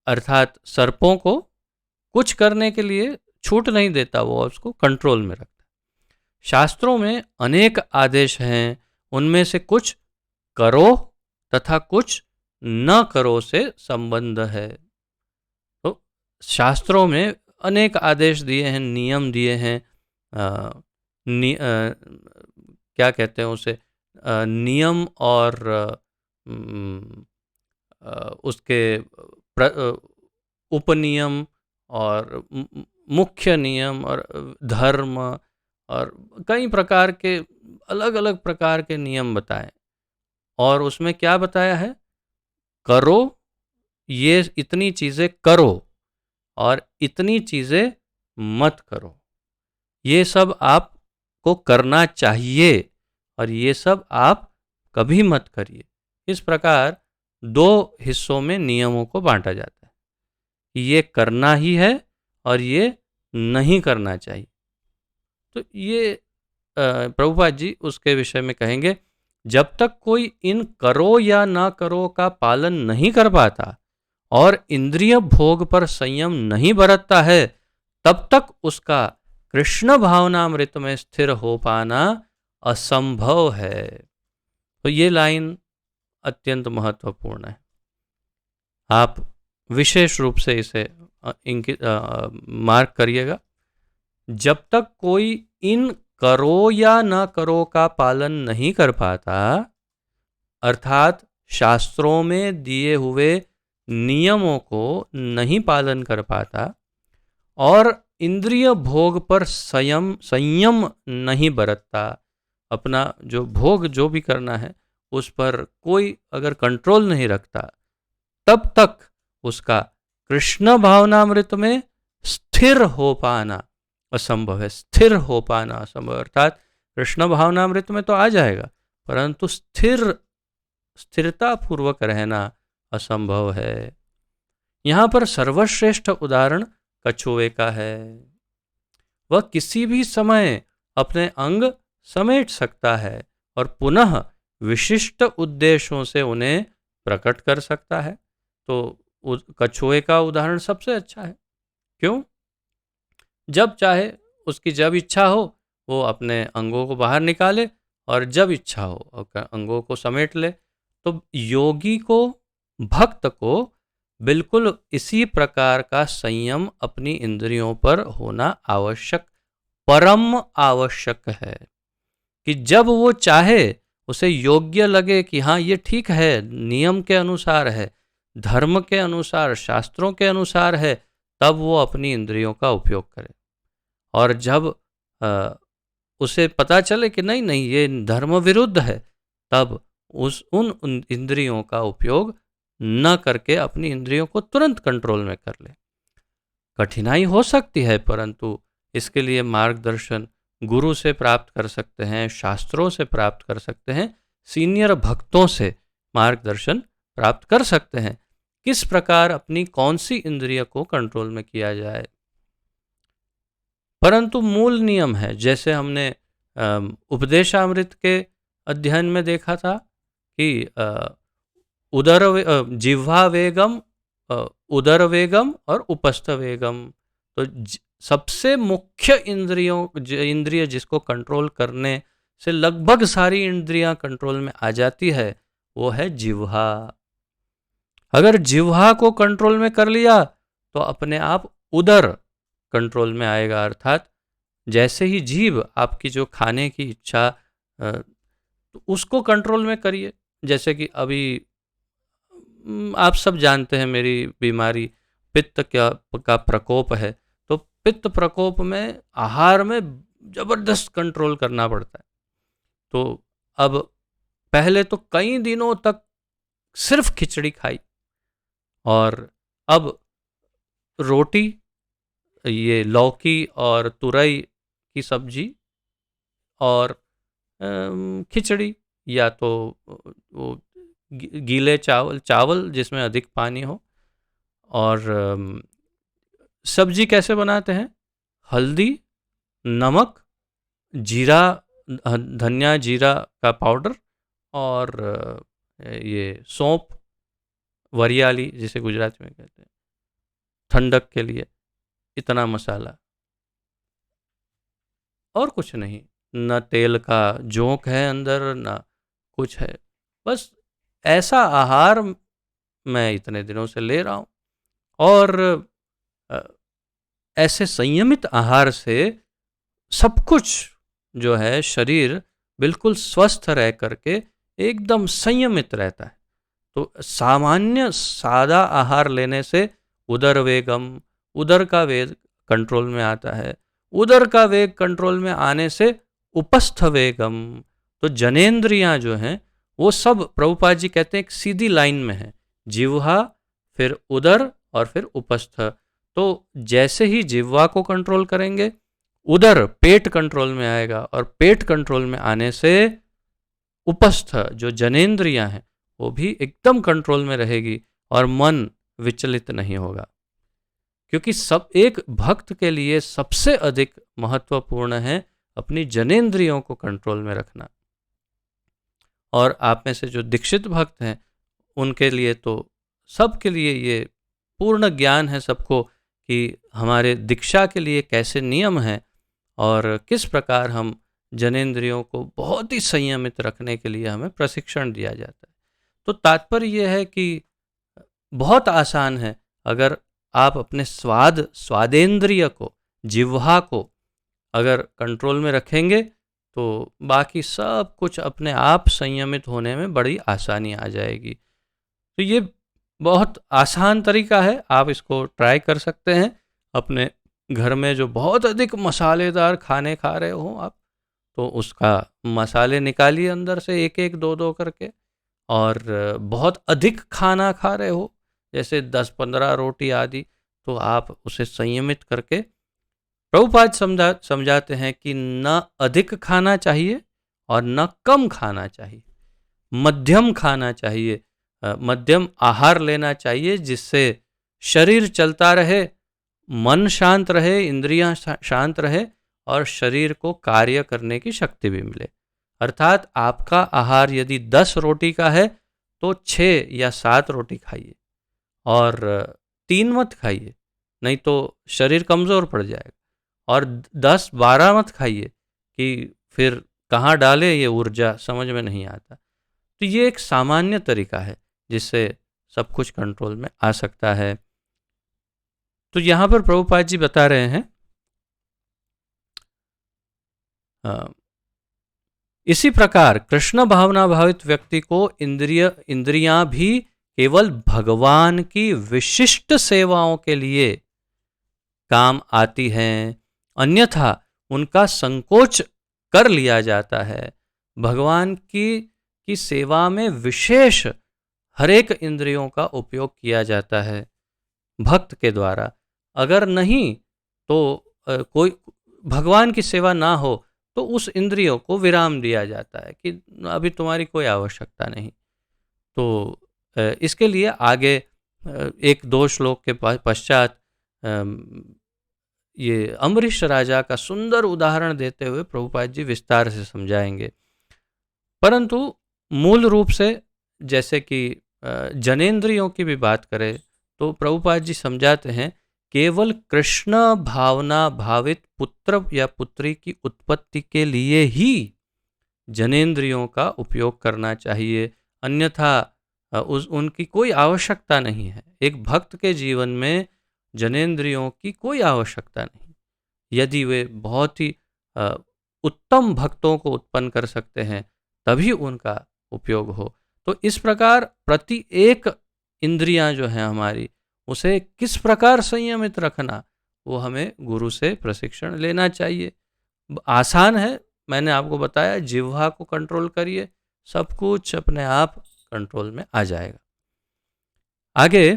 अर्थात सर्पों को कुछ करने के लिए छूट नहीं देता, वो उसको कंट्रोल में रखता। शास्त्रों में अनेक आदेश हैं, उनमें से कुछ करो तथा कुछ न करो से संबंध है। तो शास्त्रों में अनेक आदेश दिए हैं, नियम दिए हैं, क्या कहते हैं उसे, नियम और उसके उपनियम और मुख्य नियम और धर्म और कई प्रकार के अलग अलग प्रकार के नियम बताए। और उसमें क्या बताया है? करो, ये इतनी चीज़ें करो और इतनी चीज़ें मत करो। ये सब आपको करना चाहिए और ये सब आप कभी मत करिए। इस प्रकार दो हिस्सों में नियमों को बांटा जाता है कि ये करना ही है और ये नहीं करना चाहिए। तो ये प्रभुपाद जी उसके विषय में कहेंगे, जब तक कोई इन करो या ना करो का पालन नहीं कर पाता और इंद्रिय भोग पर संयम नहीं बरतता है, तब तक उसका कृष्ण भावनामृत में स्थिर हो पाना असंभव है। तो ये लाइन अत्यंत महत्वपूर्ण है। आप विशेष रूप से इसे मार्क करिएगा। जब तक कोई इन करो या न करो का पालन नहीं कर पाता, अर्थात शास्त्रों में दिए हुए नियमों को नहीं पालन कर पाता और इंद्रिय भोग पर संयम नहीं बरतता, अपना जो भोग जो भी करना है उस पर कोई अगर कंट्रोल नहीं रखता, तब तक उसका कृष्ण भावनामृत में स्थिर हो पाना असंभव है। स्थिर हो पाना असंभव, अर्थात कृष्ण भावनामृत में तो आ जाएगा परंतु स्थिरता पूर्वक रहना असंभव है। यहाँ पर सर्वश्रेष्ठ उदाहरण कछुए का है। वह किसी भी समय अपने अंग समेट सकता है और पुनः विशिष्ट उद्देश्यों से उन्हें प्रकट कर सकता है। तो कछुए का उदाहरण सबसे अच्छा है। क्यों? जब चाहे उसकी जब इच्छा हो वो अपने अंगों को बाहर निकाले और जब इच्छा हो अंगों को समेट ले। तो योगी को, भक्त को बिल्कुल इसी प्रकार का संयम अपनी इंद्रियों पर होना आवश्यक, परम आवश्यक है कि जब वो चाहे, उसे योग्य लगे कि हाँ ये ठीक है, नियम के अनुसार है, धर्म के अनुसार, शास्त्रों के अनुसार है, तब वो अपनी इंद्रियों का उपयोग करे। और जब उसे पता चले कि नहीं नहीं ये धर्म विरुद्ध है, तब उन इंद्रियों का उपयोग न करके अपनी इंद्रियों को तुरंत कंट्रोल में कर ले। कठिनाई हो सकती है परंतु इसके लिए मार्गदर्शन गुरु से प्राप्त कर सकते हैं, शास्त्रों से प्राप्त कर सकते हैं, सीनियर भक्तों से मार्गदर्शन प्राप्त कर सकते हैं किस प्रकार अपनी कौन सी इंद्रिय को कंट्रोल में किया जाए। परंतु मूल नियम है, जैसे हमने उपदेशामृत के अध्ययन में देखा था कि जिह्वा वेगम, उदर वेगम और उपस्थ वेगम। तो सबसे मुख्य इंद्रिय जिसको कंट्रोल करने से लगभग सारी इंद्रियां कंट्रोल में आ जाती है वो है जिह्वा। अगर जिह्वा को कंट्रोल में कर लिया तो अपने आप उदर कंट्रोल में आएगा, अर्थात जैसे ही जीभ आपकी जो खाने की इच्छा तो उसको कंट्रोल में करिए। जैसे कि अभी आप सब जानते हैं मेरी बीमारी पित्त का प्रकोप है, तो पित्त प्रकोप में आहार में जबरदस्त कंट्रोल करना पड़ता है। तो अब पहले तो कई दिनों तक सिर्फ खिचड़ी खाई और अब रोटी, ये लौकी और तुरई की सब्जी और खिचड़ी या तो वो गीले चावल जिसमें अधिक पानी हो। और सब्जी कैसे बनाते हैं? हल्दी, नमक, जीरा, धनिया जीरा का पाउडर और ये सौंफ, वरियाली जिसे गुजराती में कहते हैं, ठंडक के लिए इतना मसाला और कुछ नहीं। न तेल का जोंक है अंदर, न कुछ है, बस ऐसा आहार मैं इतने दिनों से ले रहा हूँ। और ऐसे संयमित आहार से सब कुछ जो है शरीर बिल्कुल स्वस्थ रह करके एकदम संयमित रहता है। तो सामान्य सादा आहार लेने से उदर वेगम, उदर का वेग कंट्रोल में आता है। उदर का वेग कंट्रोल में आने से उपस्थ वेगम, तो जनेंद्रियां जो हैं वो सब प्रभुपाद जी कहते हैं एक सीधी लाइन में है, जिह्वा, फिर उदर और फिर उपस्थ। तो जैसे ही जिह्वा को कंट्रोल करेंगे, उदर पेट कंट्रोल में आएगा, और पेट कंट्रोल में आने से उपस्थ जो जनेंद्रियां हैं वो भी एकदम कंट्रोल में रहेगी और मन विचलित नहीं होगा। क्योंकि सब एक भक्त के लिए सबसे अधिक महत्वपूर्ण है अपनी जनेंद्रियों को कंट्रोल में रखना। और आप में से जो दीक्षित भक्त हैं उनके लिए तो सबके लिए ये पूर्ण ज्ञान है सबको कि हमारे दीक्षा के लिए कैसे नियम हैं और किस प्रकार हम जनेंद्रियों को बहुत ही संयमित रखने के लिए हमें प्रशिक्षण दिया जाता है। तो तात्पर्य यह है कि बहुत आसान है, अगर आप अपने स्वादेंद्रिय को, जिह्वा को अगर कंट्रोल में रखेंगे तो बाकी सब कुछ अपने आप संयमित होने में बड़ी आसानी आ जाएगी। तो ये बहुत आसान तरीका है, आप इसको ट्राई कर सकते हैं। अपने घर में जो बहुत अधिक मसालेदार खाने खा रहे हो आप, तो उसका मसाले निकालिए अंदर से एक एक दो दो करके। और बहुत अधिक खाना खा रहे हो जैसे 10-15 रोटी आदि, तो आप उसे संयमित करके, प्रभुपाद समझाते हैं कि न अधिक खाना चाहिए और न कम खाना चाहिए, मध्यम खाना चाहिए, मध्यम आहार लेना चाहिए जिससे शरीर चलता रहे, मन शांत रहे, इंद्रियां शांत रहे और शरीर को कार्य करने की शक्ति भी मिले। अर्थात आपका आहार यदि 10 रोटी का है तो 6 या 7 रोटी खाइए और 3 मत खाइए, नहीं तो शरीर कमज़ोर पड़ जाएगा। और 10-12 मत खाइए कि फिर कहाँ डाले ये ऊर्जा समझ में नहीं आता। तो ये एक सामान्य तरीका है जिससे सब कुछ कंट्रोल में आ सकता है। तो यहाँ पर प्रभुपाद जी बता रहे हैं इसी प्रकार कृष्ण भावना भावित व्यक्ति को इंद्रियां भी केवल भगवान की विशिष्ट सेवाओं के लिए काम आती हैं, अन्यथा उनका संकोच कर लिया जाता है। भगवान की सेवा में विशेष हर एक इंद्रियों का उपयोग किया जाता है भक्त के द्वारा। अगर नहीं तो कोई भगवान की सेवा ना हो तो उस इंद्रियों को विराम दिया जाता है कि अभी तुम्हारी कोई आवश्यकता नहीं। तो इसके लिए आगे एक 2 श्लोक के पश्चात ये अम्बरीश राजा का सुंदर उदाहरण देते हुए प्रभुपाद जी विस्तार से समझाएंगे। परंतु मूल रूप से जैसे कि जनेंद्रियों की भी बात करें तो प्रभुपाद जी समझाते हैं केवल कृष्ण भावना भावित पुत्र या पुत्री की उत्पत्ति के लिए ही जनेंद्रियों का उपयोग करना चाहिए, अन्यथा उनकी कोई आवश्यकता नहीं है। एक भक्त के जीवन में जनेंद्रियों की कोई आवश्यकता नहीं। यदि वे बहुत ही उत्तम भक्तों को उत्पन्न कर सकते हैं तभी उनका उपयोग हो। तो इस प्रकार प्रति एक इंद्रियां जो है हमारी, उसे किस प्रकार संयमित रखना, वो हमें गुरु से प्रशिक्षण लेना चाहिए। आसान है, मैंने आपको बताया, जिह्वा को कंट्रोल करिए, सब कुछ अपने आप कंट्रोल में आ जाएगा। आगे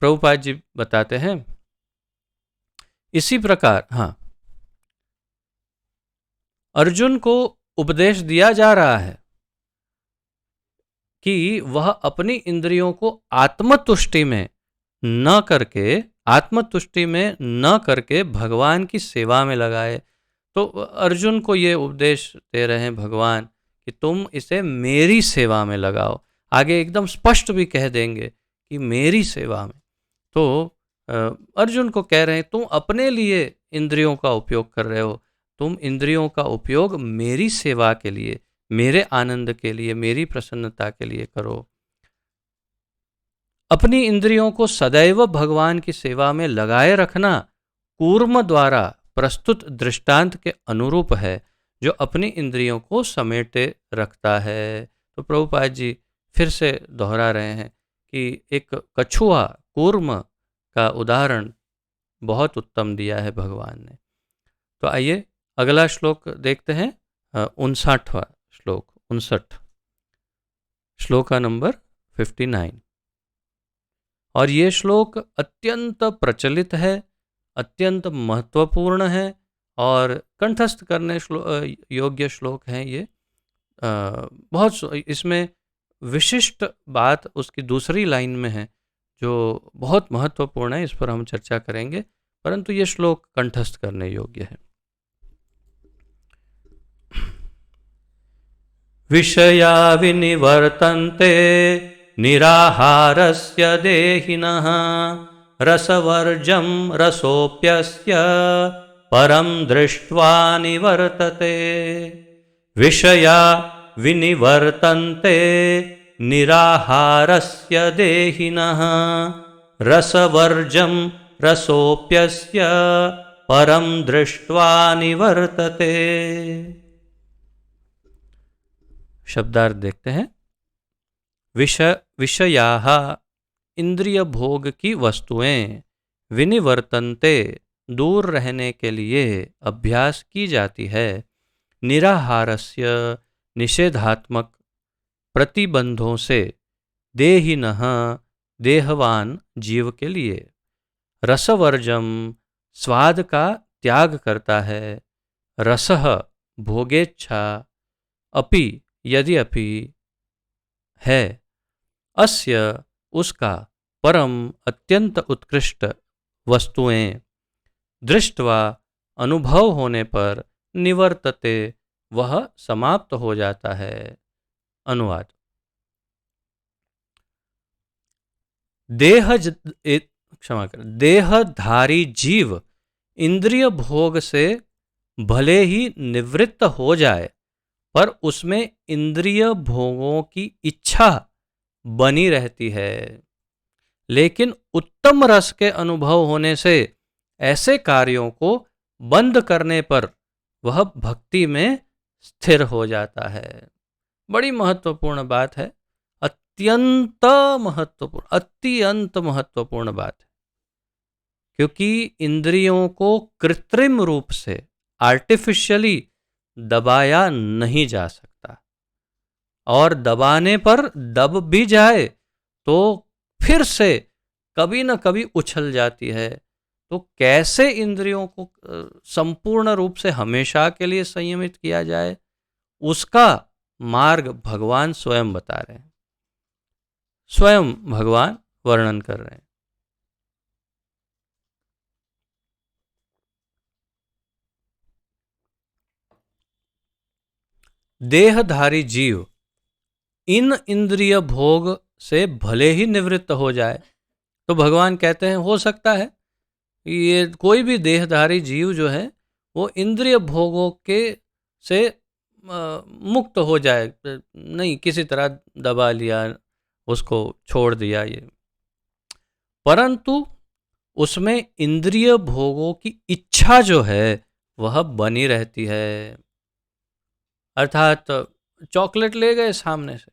प्रभुपाद जी बताते हैं इसी प्रकार, अर्जुन को उपदेश दिया जा रहा है कि वह अपनी इंद्रियों को आत्मतुष्टि में न करके भगवान की सेवा में लगाए। तो अर्जुन को ये उपदेश दे रहे हैं भगवान कि तुम इसे मेरी सेवा में लगाओ। आगे एकदम स्पष्ट भी कह देंगे कि मेरी सेवा में। तो अर्जुन को कह रहे हैं तुम अपने लिए इंद्रियों का उपयोग कर रहे हो, तुम इंद्रियों का उपयोग मेरी सेवा के लिए, मेरे आनंद के लिए, मेरी प्रसन्नता के लिए करो। अपनी इंद्रियों को सदैव भगवान की सेवा में लगाए रखना कूर्म द्वारा प्रस्तुत दृष्टांत के अनुरूप है, जो अपनी इंद्रियों को समेटे रखता है। तो प्रभुपाद जी फिर से दोहरा रहे हैं कि एक कछुआ कूर्म का उदाहरण बहुत उत्तम दिया है भगवान ने। तो आइए अगला श्लोक देखते हैं, 59वां श्लोक, 59, श्लोक नंबर 59। और ये श्लोक अत्यंत प्रचलित है, अत्यंत महत्वपूर्ण है और कंठस्थ करने योग्य श्लोक हैं ये। बहुत इसमें विशिष्ट बात उसकी दूसरी लाइन में है जो बहुत महत्वपूर्ण है, इस पर हम चर्चा करेंगे, परंतु ये श्लोक कंठस्थ करने योग्य है। विषया विनिवर्तन्ते निराहारस्य देहिनः रसवर्जं रसोऽप्यस्य परं दृष्ट्वा निवर्तते। विषया विनिवर्तन्ते निराहारस्य देहिनः रसवर्जं रसोऽप्यस्य परं दृष्ट्वा निवर्तते। शब्दार्थ देखते हैं। विषयाः इंद्रिय भोग की वस्तुएं, विनिवर्तन्ते दूर रहने के लिए अभ्यास की जाती है, निराहारस्य निषेधात्मक प्रतिबंधों से, देहिनः देहवान जीव के लिए, रसवर्जम स्वाद का त्याग करता है, रसः भोगेच्छा, अपि यदि अपि है, अस्य उसका, परम अत्यंत उत्कृष्ट वस्तुएं, दृष्टवा अनुभव होने पर, निवर्तते वह समाप्त हो जाता है। अनुवाद। क्षमा कर, देहधारी जीव इंद्रिय भोग से भले ही निवृत्त हो जाए पर उसमें इंद्रिय भोगों की इच्छा बनी रहती है, लेकिन उत्तम रस के अनुभव होने से ऐसे कार्यों को बंद करने पर वह भक्ति में स्थिर हो जाता है। बड़ी महत्वपूर्ण बात है, अत्यंत महत्वपूर्ण, अत्यंत महत्वपूर्ण बात है, क्योंकि इंद्रियों को कृत्रिम रूप से, आर्टिफिशियली दबाया नहीं जा सकता, और दबाने पर दब भी जाए तो फिर से कभी न कभी उछल जाती है। तो कैसे इंद्रियों को संपूर्ण रूप से हमेशा के लिए संयमित किया जाए, उसका मार्ग भगवान स्वयं बता रहे हैं, स्वयं भगवान वर्णन कर रहे हैं। देहधारी जीव इन इंद्रिय भोग से भले ही निवृत्त हो जाए, तो भगवान कहते हैं हो सकता है ये कोई भी देहधारी जीव जो है वो इंद्रिय भोगों के से मुक्त हो जाए, नहीं किसी तरह दबा लिया, उसको छोड़ दिया ये, परंतु उसमें इंद्रिय भोगों की इच्छा जो है वह बनी रहती है। अर्थात चॉकलेट ले गए सामने से,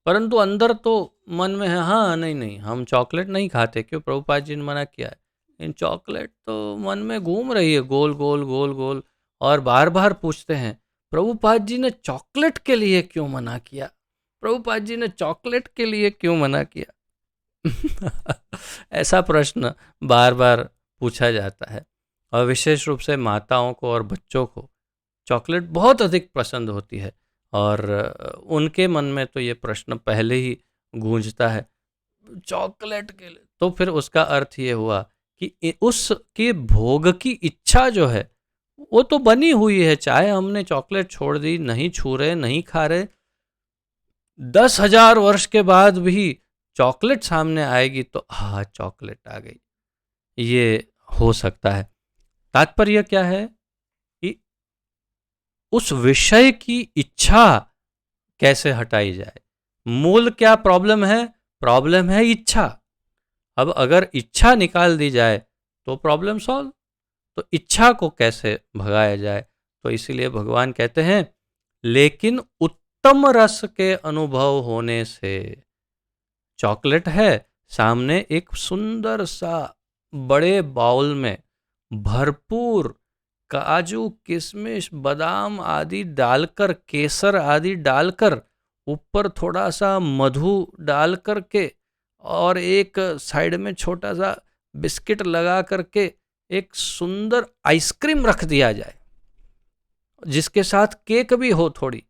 परंतु अंदर तो मन में है हाँ नहीं नहीं हम चॉकलेट नहीं खाते, क्यों, प्रभुपाद जी ने मना किया है, इन चॉकलेट तो मन में घूम रही है गोल गोल गोल गोल, और बार बार पूछते हैं प्रभुपाद जी ने चॉकलेट के लिए क्यों मना किया, प्रभुपाद जी ने चॉकलेट के लिए क्यों मना किया। ऐसा प्रश्न बार बार पूछा जाता है, और विशेष रूप से माताओं को और बच्चों को चॉकलेट बहुत अधिक पसंद होती है, और उनके मन में तो ये प्रश्न पहले ही गूंजता है चॉकलेट के लिए। तो फिर उसका अर्थ ये हुआ कि उसके भोग की इच्छा जो है वो तो बनी हुई है, चाहे हमने चॉकलेट छोड़ दी, नहीं छू रहे, नहीं खा रहे, 10,000 वर्ष के बाद भी चॉकलेट सामने आएगी तो हाँ चॉकलेट आ गई, ये हो सकता है। तात्पर्य क्या है कि उस विषय की इच्छा कैसे हटाई जाए, मूल क्या प्रॉब्लम है, प्रॉब्लम है इच्छा। अब अगर इच्छा निकाल दी जाए तो प्रॉब्लम सॉल्व। तो इच्छा को कैसे भगाया जाए, तो इसीलिए भगवान कहते हैं लेकिन उत्तम रस के अनुभव होने से, चॉकलेट है सामने, एक सुंदर सा बड़े बाउल में भरपूर काजू किशमिश बादाम आदि डालकर, केसर आदि डालकर, ऊपर थोड़ा सा मधु डाल करके और एक साइड में छोटा सा बिस्किट लगा करके एक सुंदर आइसक्रीम रख दिया जाए, जिसके साथ केक भी हो थोड़ी,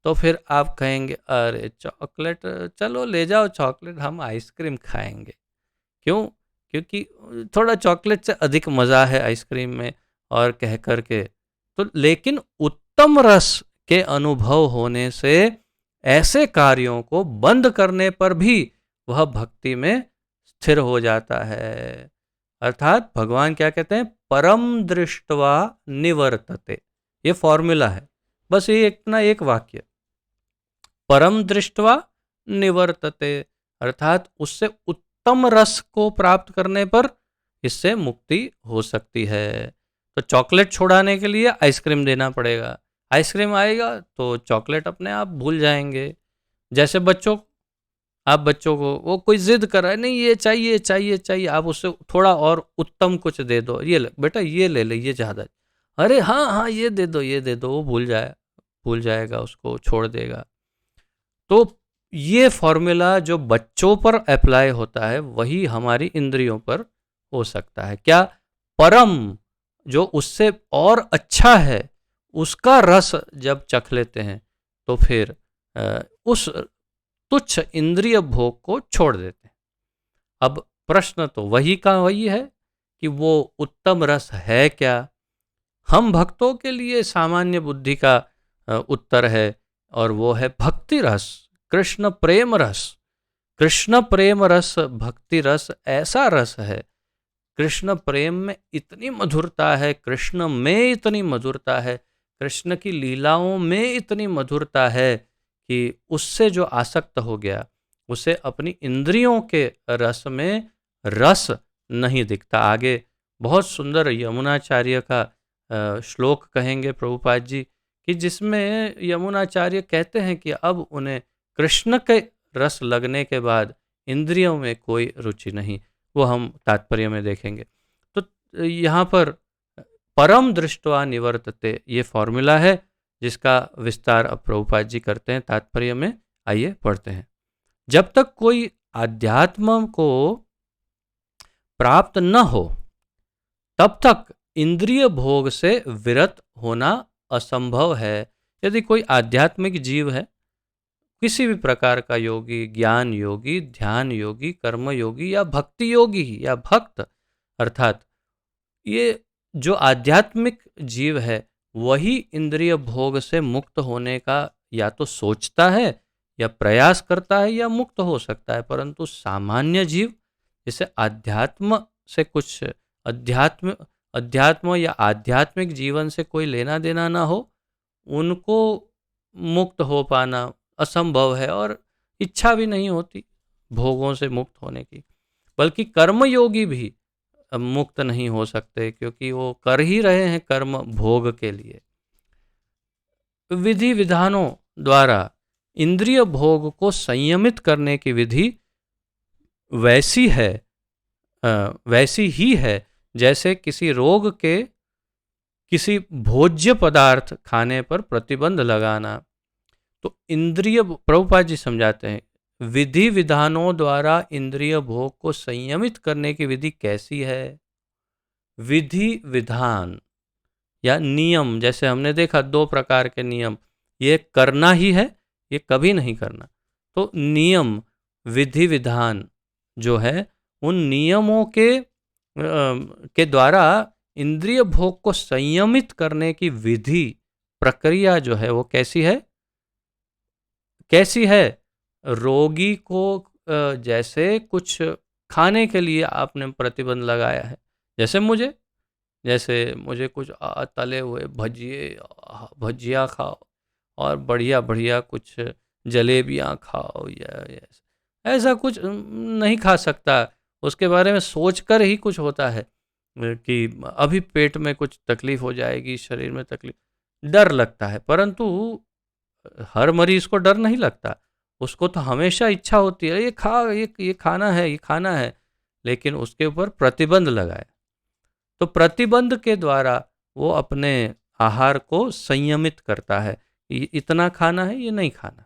तो फिर आप कहेंगे अरे चॉकलेट, चलो ले जाओ चॉकलेट, हम आइसक्रीम खाएंगे। क्यों? क्योंकि थोड़ा चॉकलेट से अधिक मज़ा है आइसक्रीम में, और कह कर के तो। लेकिन उत्तम रस के अनुभव होने से ऐसे कार्यों को बंद करने पर भी वह भक्ति में स्थिर हो जाता है। अर्थात भगवान क्या कहते हैं? परम दृष्टवा निवर्तते। ये फॉर्मूला है, बस ये इतना एक वाक्य, परम दृष्टवा निवर्तते, अर्थात उससे उत्तम रस को प्राप्त करने पर इससे मुक्ति हो सकती है। तो चॉकलेट छुड़ाने के लिए आइसक्रीम देना पड़ेगा, आइसक्रीम आएगा तो चॉकलेट अपने आप भूल जाएंगे। जैसे बच्चों, आप बच्चों को वो कोई जिद कर रहा है, नहीं ये चाहिए चाहिए चाहिए, आप उससे थोड़ा और उत्तम कुछ दे दो, ये ले बेटा ये ले ले, ये ज़्यादा, अरे हाँ हाँ ये दे दो ये दे दो, वो भूल जाएगा, उसको छोड़ देगा। तो ये फॉर्मूला जो बच्चों पर अप्लाई होता है वही हमारी इंद्रियों पर हो सकता है। क्या? परम, जो उससे और अच्छा है, उसका रस जब चख लेते हैं तो फिर उस तुच्छ इंद्रिय भोग को छोड़ देते हैं। अब प्रश्न तो वही का वही है कि वो उत्तम रस है क्या? हम भक्तों के लिए सामान्य बुद्धि का उत्तर है, और वो है भक्ति रस, कृष्ण प्रेम रस। कृष्ण प्रेम रस, भक्ति रस ऐसा रस है, कृष्ण प्रेम में इतनी मधुरता है, कृष्ण में इतनी मधुरता है, कृष्ण की लीलाओं में इतनी मधुरता है कि उससे जो आसक्त हो गया उसे अपनी इंद्रियों के रस में रस नहीं दिखता। आगे बहुत सुंदर यमुनाचार्य का श्लोक कहेंगे प्रभुपाद जी, कि जिसमें यमुनाचार्य कहते हैं कि अब उन्हें कृष्ण के रस लगने के बाद इंद्रियों में कोई रुचि नहीं। वो हम तात्पर्य में देखेंगे। तो यहाँ पर परम दृष्टवा निवर्तते ये फॉर्मूला है, जिसका विस्तार अब प्रभुपाद जी करते हैं तात्पर्य में। आइए पढ़ते हैं। जब तक कोई आध्यात्म को प्राप्त न हो तब तक इंद्रिय भोग से विरत होना असंभव है। यदि कोई आध्यात्मिक जीव है, किसी भी प्रकार का योगी, ज्ञान योगी, ध्यान योगी, कर्म योगी या भक्ति योगी या भक्त, अर्थात ये जो आध्यात्मिक जीव है वही इंद्रिय भोग से मुक्त होने का या तो सोचता है या प्रयास करता है या मुक्त हो सकता है। परंतु सामान्य जीव, जिसे अध्यात्म से कुछ अध्यात्म या आध्यात्मिक जीवन से कोई लेना देना ना हो, उनको मुक्त हो पाना असंभव है, और इच्छा भी नहीं होती भोगों से मुक्त होने की। बल्कि कर्मयोगी भी मुक्त नहीं हो सकते, क्योंकि वो कर ही रहे हैं कर्म भोग के लिए। विधि विधानों द्वारा इंद्रिय भोग को संयमित करने की विधि वैसी ही है जैसे किसी रोग के किसी भोज्य पदार्थ खाने पर प्रतिबंध लगाना। तो इंद्रिय, प्रभुपाद जी समझाते हैं, विधि विधानों द्वारा इंद्रिय भोग को संयमित करने की विधि कैसी है? विधि विधान या नियम, जैसे हमने देखा 2 प्रकार के नियम, ये करना ही है, ये कभी नहीं करना। तो नियम, विधि विधान जो है, उन नियमों के द्वारा इंद्रिय भोग को संयमित करने की विधि, प्रक्रिया जो है वो कैसी है? रोगी को जैसे कुछ खाने के लिए आपने प्रतिबंध लगाया है, जैसे मुझे कुछ तले हुए भजिया खाओ और बढ़िया बढ़िया कुछ जलेबियाँ खाओ, या ऐसा कुछ नहीं खा सकता। उसके बारे में सोचकर ही कुछ होता है कि अभी पेट में कुछ तकलीफ हो जाएगी, शरीर में तकलीफ, डर लगता है, परंतु हर मरीज को डर नहीं लगता। उसको तो हमेशा इच्छा होती है, ये खाना है, ये खाना है, लेकिन उसके ऊपर प्रतिबंध लगाए। तो प्रतिबंध के द्वारा वो अपने आहार को संयमित करता है, ये इतना खाना है, ये नहीं खाना,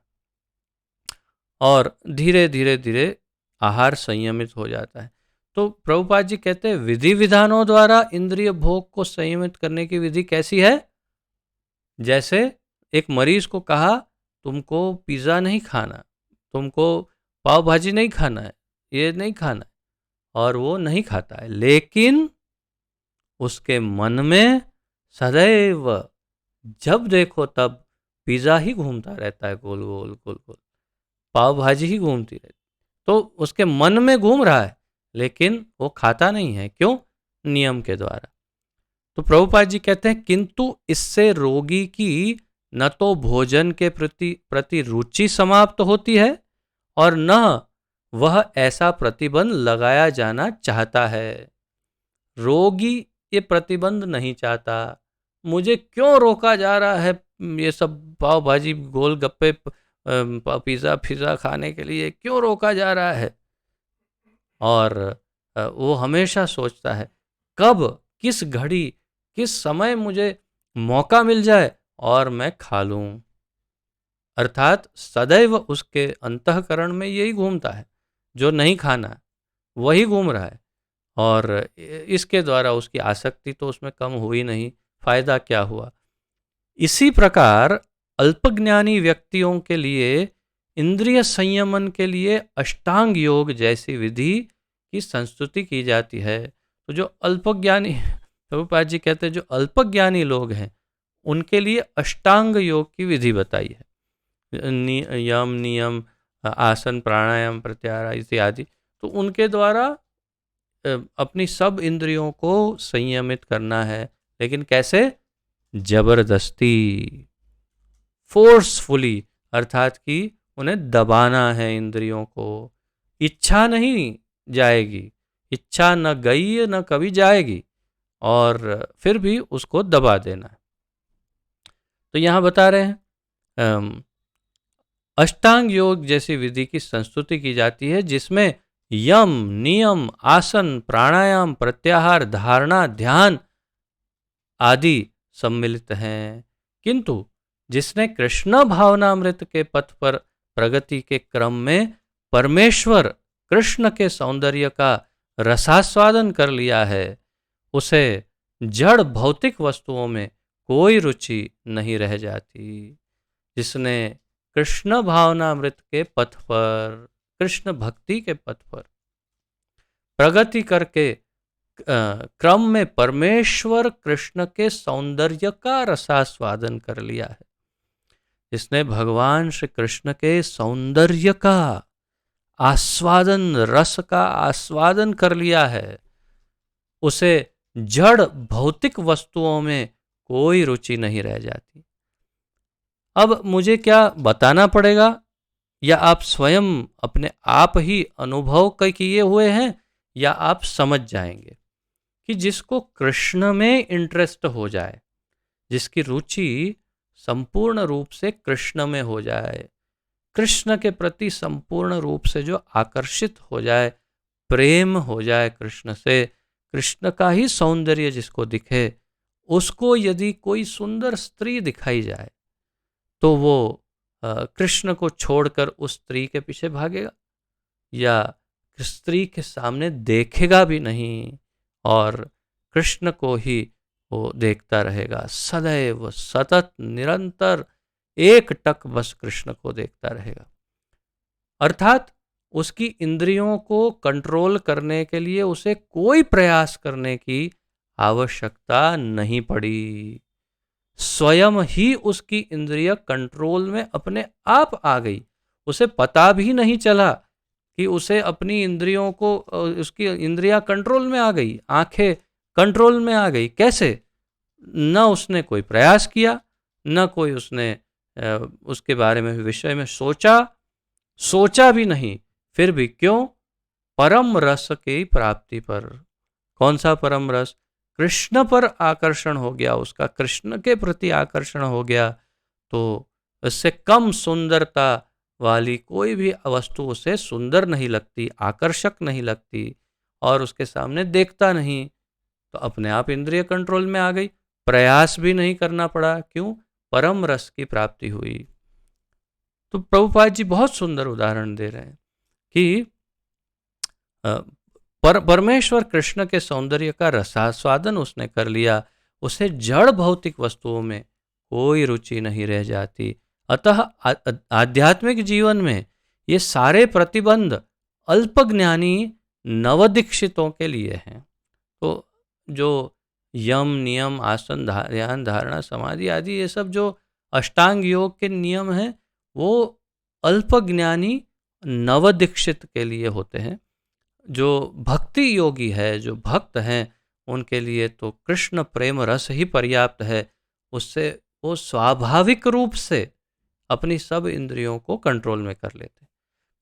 और धीरे धीरे धीरे आहार संयमित हो जाता है। तो प्रभुपाद जी कहते हैं विधि विधानों द्वारा इंद्रिय भोग को संयमित करने की विधि कैसी है? जैसे एक मरीज को कहा तुमको पिज़्ज़ा नहीं खाना, तुमको पाव भाजी नहीं खाना है, ये नहीं खाना है, और वो नहीं खाता है, लेकिन उसके मन में सदैव जब देखो तब पिज़्ज़ा ही घूमता रहता है, गोल गोल गोल गोल, पाव भाजी ही घूमती रहती। तो उसके मन में घूम रहा है, लेकिन वो खाता नहीं है। क्यों? नियम के द्वारा। तो प्रभुपाद जी कहते हैं किंतु इससे रोगी की न तो भोजन के प्रति रुचि समाप्त होती है, और न वह ऐसा प्रतिबंध लगाया जाना चाहता है। रोगी ये प्रतिबंध नहीं चाहता, मुझे क्यों रोका जा रहा है ये सब पाव भाजी गोलगप्पे पिज़्ज़ा फिज़्ज़ा खाने के लिए, क्यों रोका जा रहा है? और वो हमेशा सोचता है कब, किस घड़ी, किस समय मुझे मौका मिल जाए और मैं खा लूं। अर्थात सदैव उसके अंतःकरण में यही घूमता है, जो नहीं खाना वही घूम रहा है, और इसके द्वारा उसकी आसक्ति तो उसमें कम हुई नहीं, फायदा क्या हुआ? इसी प्रकार अल्पज्ञानी व्यक्तियों के लिए इंद्रिय संयमन के लिए अष्टांग योग जैसी विधि की संस्तुति की जाती है। तो जो अल्पज्ञानी, प्रभुपाद जी कहते हैं जो अल्पज्ञानी लोग हैं उनके लिए अष्टांग योग की विधि बताई है, यम नियम आसन प्राणायाम प्रत्याहार इत्यादि। तो उनके द्वारा अपनी सब इंद्रियों को संयमित करना है, लेकिन कैसे? जबरदस्ती, फोर्सफुली, अर्थात कि उन्हें दबाना है इंद्रियों को। इच्छा नहीं जाएगी, इच्छा न गई न कभी जाएगी, और फिर भी उसको दबा देना है। तो यहाँ बता रहे हैं अष्टांग योग जैसी विधि की संस्तुति की जाती है जिसमें यम नियम आसन प्राणायाम प्रत्याहार धारणा ध्यान आदि सम्मिलित हैं। किंतु जिसने कृष्ण भावनामृत के पथ पर प्रगति के क्रम में परमेश्वर कृष्ण के सौंदर्य का रसास्वादन कर लिया है, उसे जड़ भौतिक वस्तुओं में कोई रुचि नहीं रह जाती। जिसने कृष्ण भावनामृत के पथ पर, कृष्ण भक्ति के पथ पर प्रगति करके क्रम में परमेश्वर कृष्ण के सौंदर्य का रसास्वादन कर लिया है, जिसने भगवान श्री कृष्ण के सौंदर्य का आस्वादन, रस का आस्वादन कर लिया है, उसे जड़ भौतिक वस्तुओं में कोई रुचि नहीं रह जाती। अब मुझे क्या बताना पड़ेगा, या आप स्वयं अपने आप ही अनुभव किए हुए हैं, या आप समझ जाएंगे कि जिसको कृष्ण में इंटरेस्ट हो जाए, जिसकी रुचि संपूर्ण रूप से कृष्ण में हो जाए, कृष्ण के प्रति संपूर्ण रूप से जो आकर्षित हो जाए, प्रेम हो जाए कृष्ण से, कृष्ण का ही सौंदर्य जिसको दिखे, उसको यदि कोई सुंदर स्त्री दिखाई जाए तो वो कृष्ण को छोड़कर उस स्त्री के पीछे भागेगा, या स्त्री के सामने देखेगा भी नहीं, और कृष्ण को ही वो देखता रहेगा, सदैव सतत निरंतर एक टक बस कृष्ण को देखता रहेगा। अर्थात उसकी इंद्रियों को कंट्रोल करने के लिए उसे कोई प्रयास करने की आवश्यकता नहीं पड़ी, स्वयं ही उसकी इंद्रिय कंट्रोल में अपने आप आ गई। उसे पता भी नहीं चला कि उसे अपनी इंद्रियों को, उसकी इंद्रियां कंट्रोल में आ गई, आंखें कंट्रोल में आ गई। कैसे? न उसने कोई प्रयास किया, न कोई उसने उसके बारे में विषय में सोचा भी नहीं, फिर भी क्यों? परम रस की प्राप्ति पर। कौन सा परम रस? कृष्ण पर आकर्षण हो गया, उसका कृष्ण के प्रति आकर्षण हो गया, तो इससे कम सुंदरता वाली कोई भी वस्तु उसे सुंदर नहीं लगती, आकर्षक नहीं लगती, और उसके सामने देखता नहीं। तो अपने आप इंद्रिय कंट्रोल में आ गई, प्रयास भी नहीं करना पड़ा। क्यों? परम रस की प्राप्ति हुई। तो प्रभुपाद जी बहुत सुंदर उदाहरण दे रहे हैं कि परमेश्वर कृष्ण के सौंदर्य का रसास्वादन उसने कर लिया, उसे जड़ भौतिक वस्तुओं में कोई रुचि नहीं रह जाती। अतः आध्यात्मिक जीवन में ये सारे प्रतिबंध अल्पज्ञानी नवदीक्षितों के लिए हैं। तो जो यम नियम, आसन, ध्यान, धारणा, समाधि आदि ये सब जो अष्टांग योग के नियम हैं, वो अल्पज्ञानी नवदीक्षित के लिए होते हैं। जो भक्ति योगी है, जो भक्त हैं, उनके लिए तो कृष्ण प्रेम रस ही पर्याप्त है। उससे वो स्वाभाविक रूप से अपनी सब इंद्रियों को कंट्रोल में कर लेते।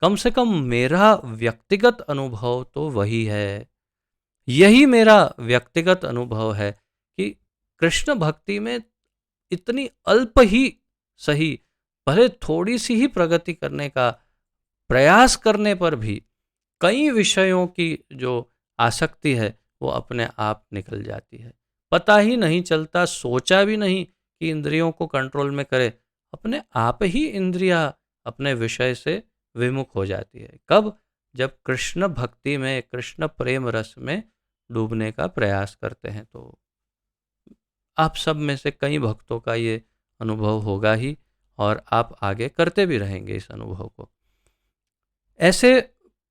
कम से कम मेरा व्यक्तिगत अनुभव तो वही है, यही मेरा व्यक्तिगत अनुभव है कि कृष्ण भक्ति में इतनी अल्प ही सही, भले थोड़ी सी ही प्रगति करने का प्रयास करने पर भी कई विषयों की जो आसक्ति है वो अपने आप निकल जाती है। पता ही नहीं चलता, सोचा भी नहीं कि इंद्रियों को कंट्रोल में करे, अपने आप ही इंद्रियां अपने विषय से विमुख हो जाती है। कब? जब कृष्ण भक्ति में, कृष्ण प्रेम रस में डूबने का प्रयास करते हैं। तो आप सब में से कई भक्तों का ये अनुभव होगा ही, और आप आगे करते भी रहेंगे इस अनुभव को। ऐसे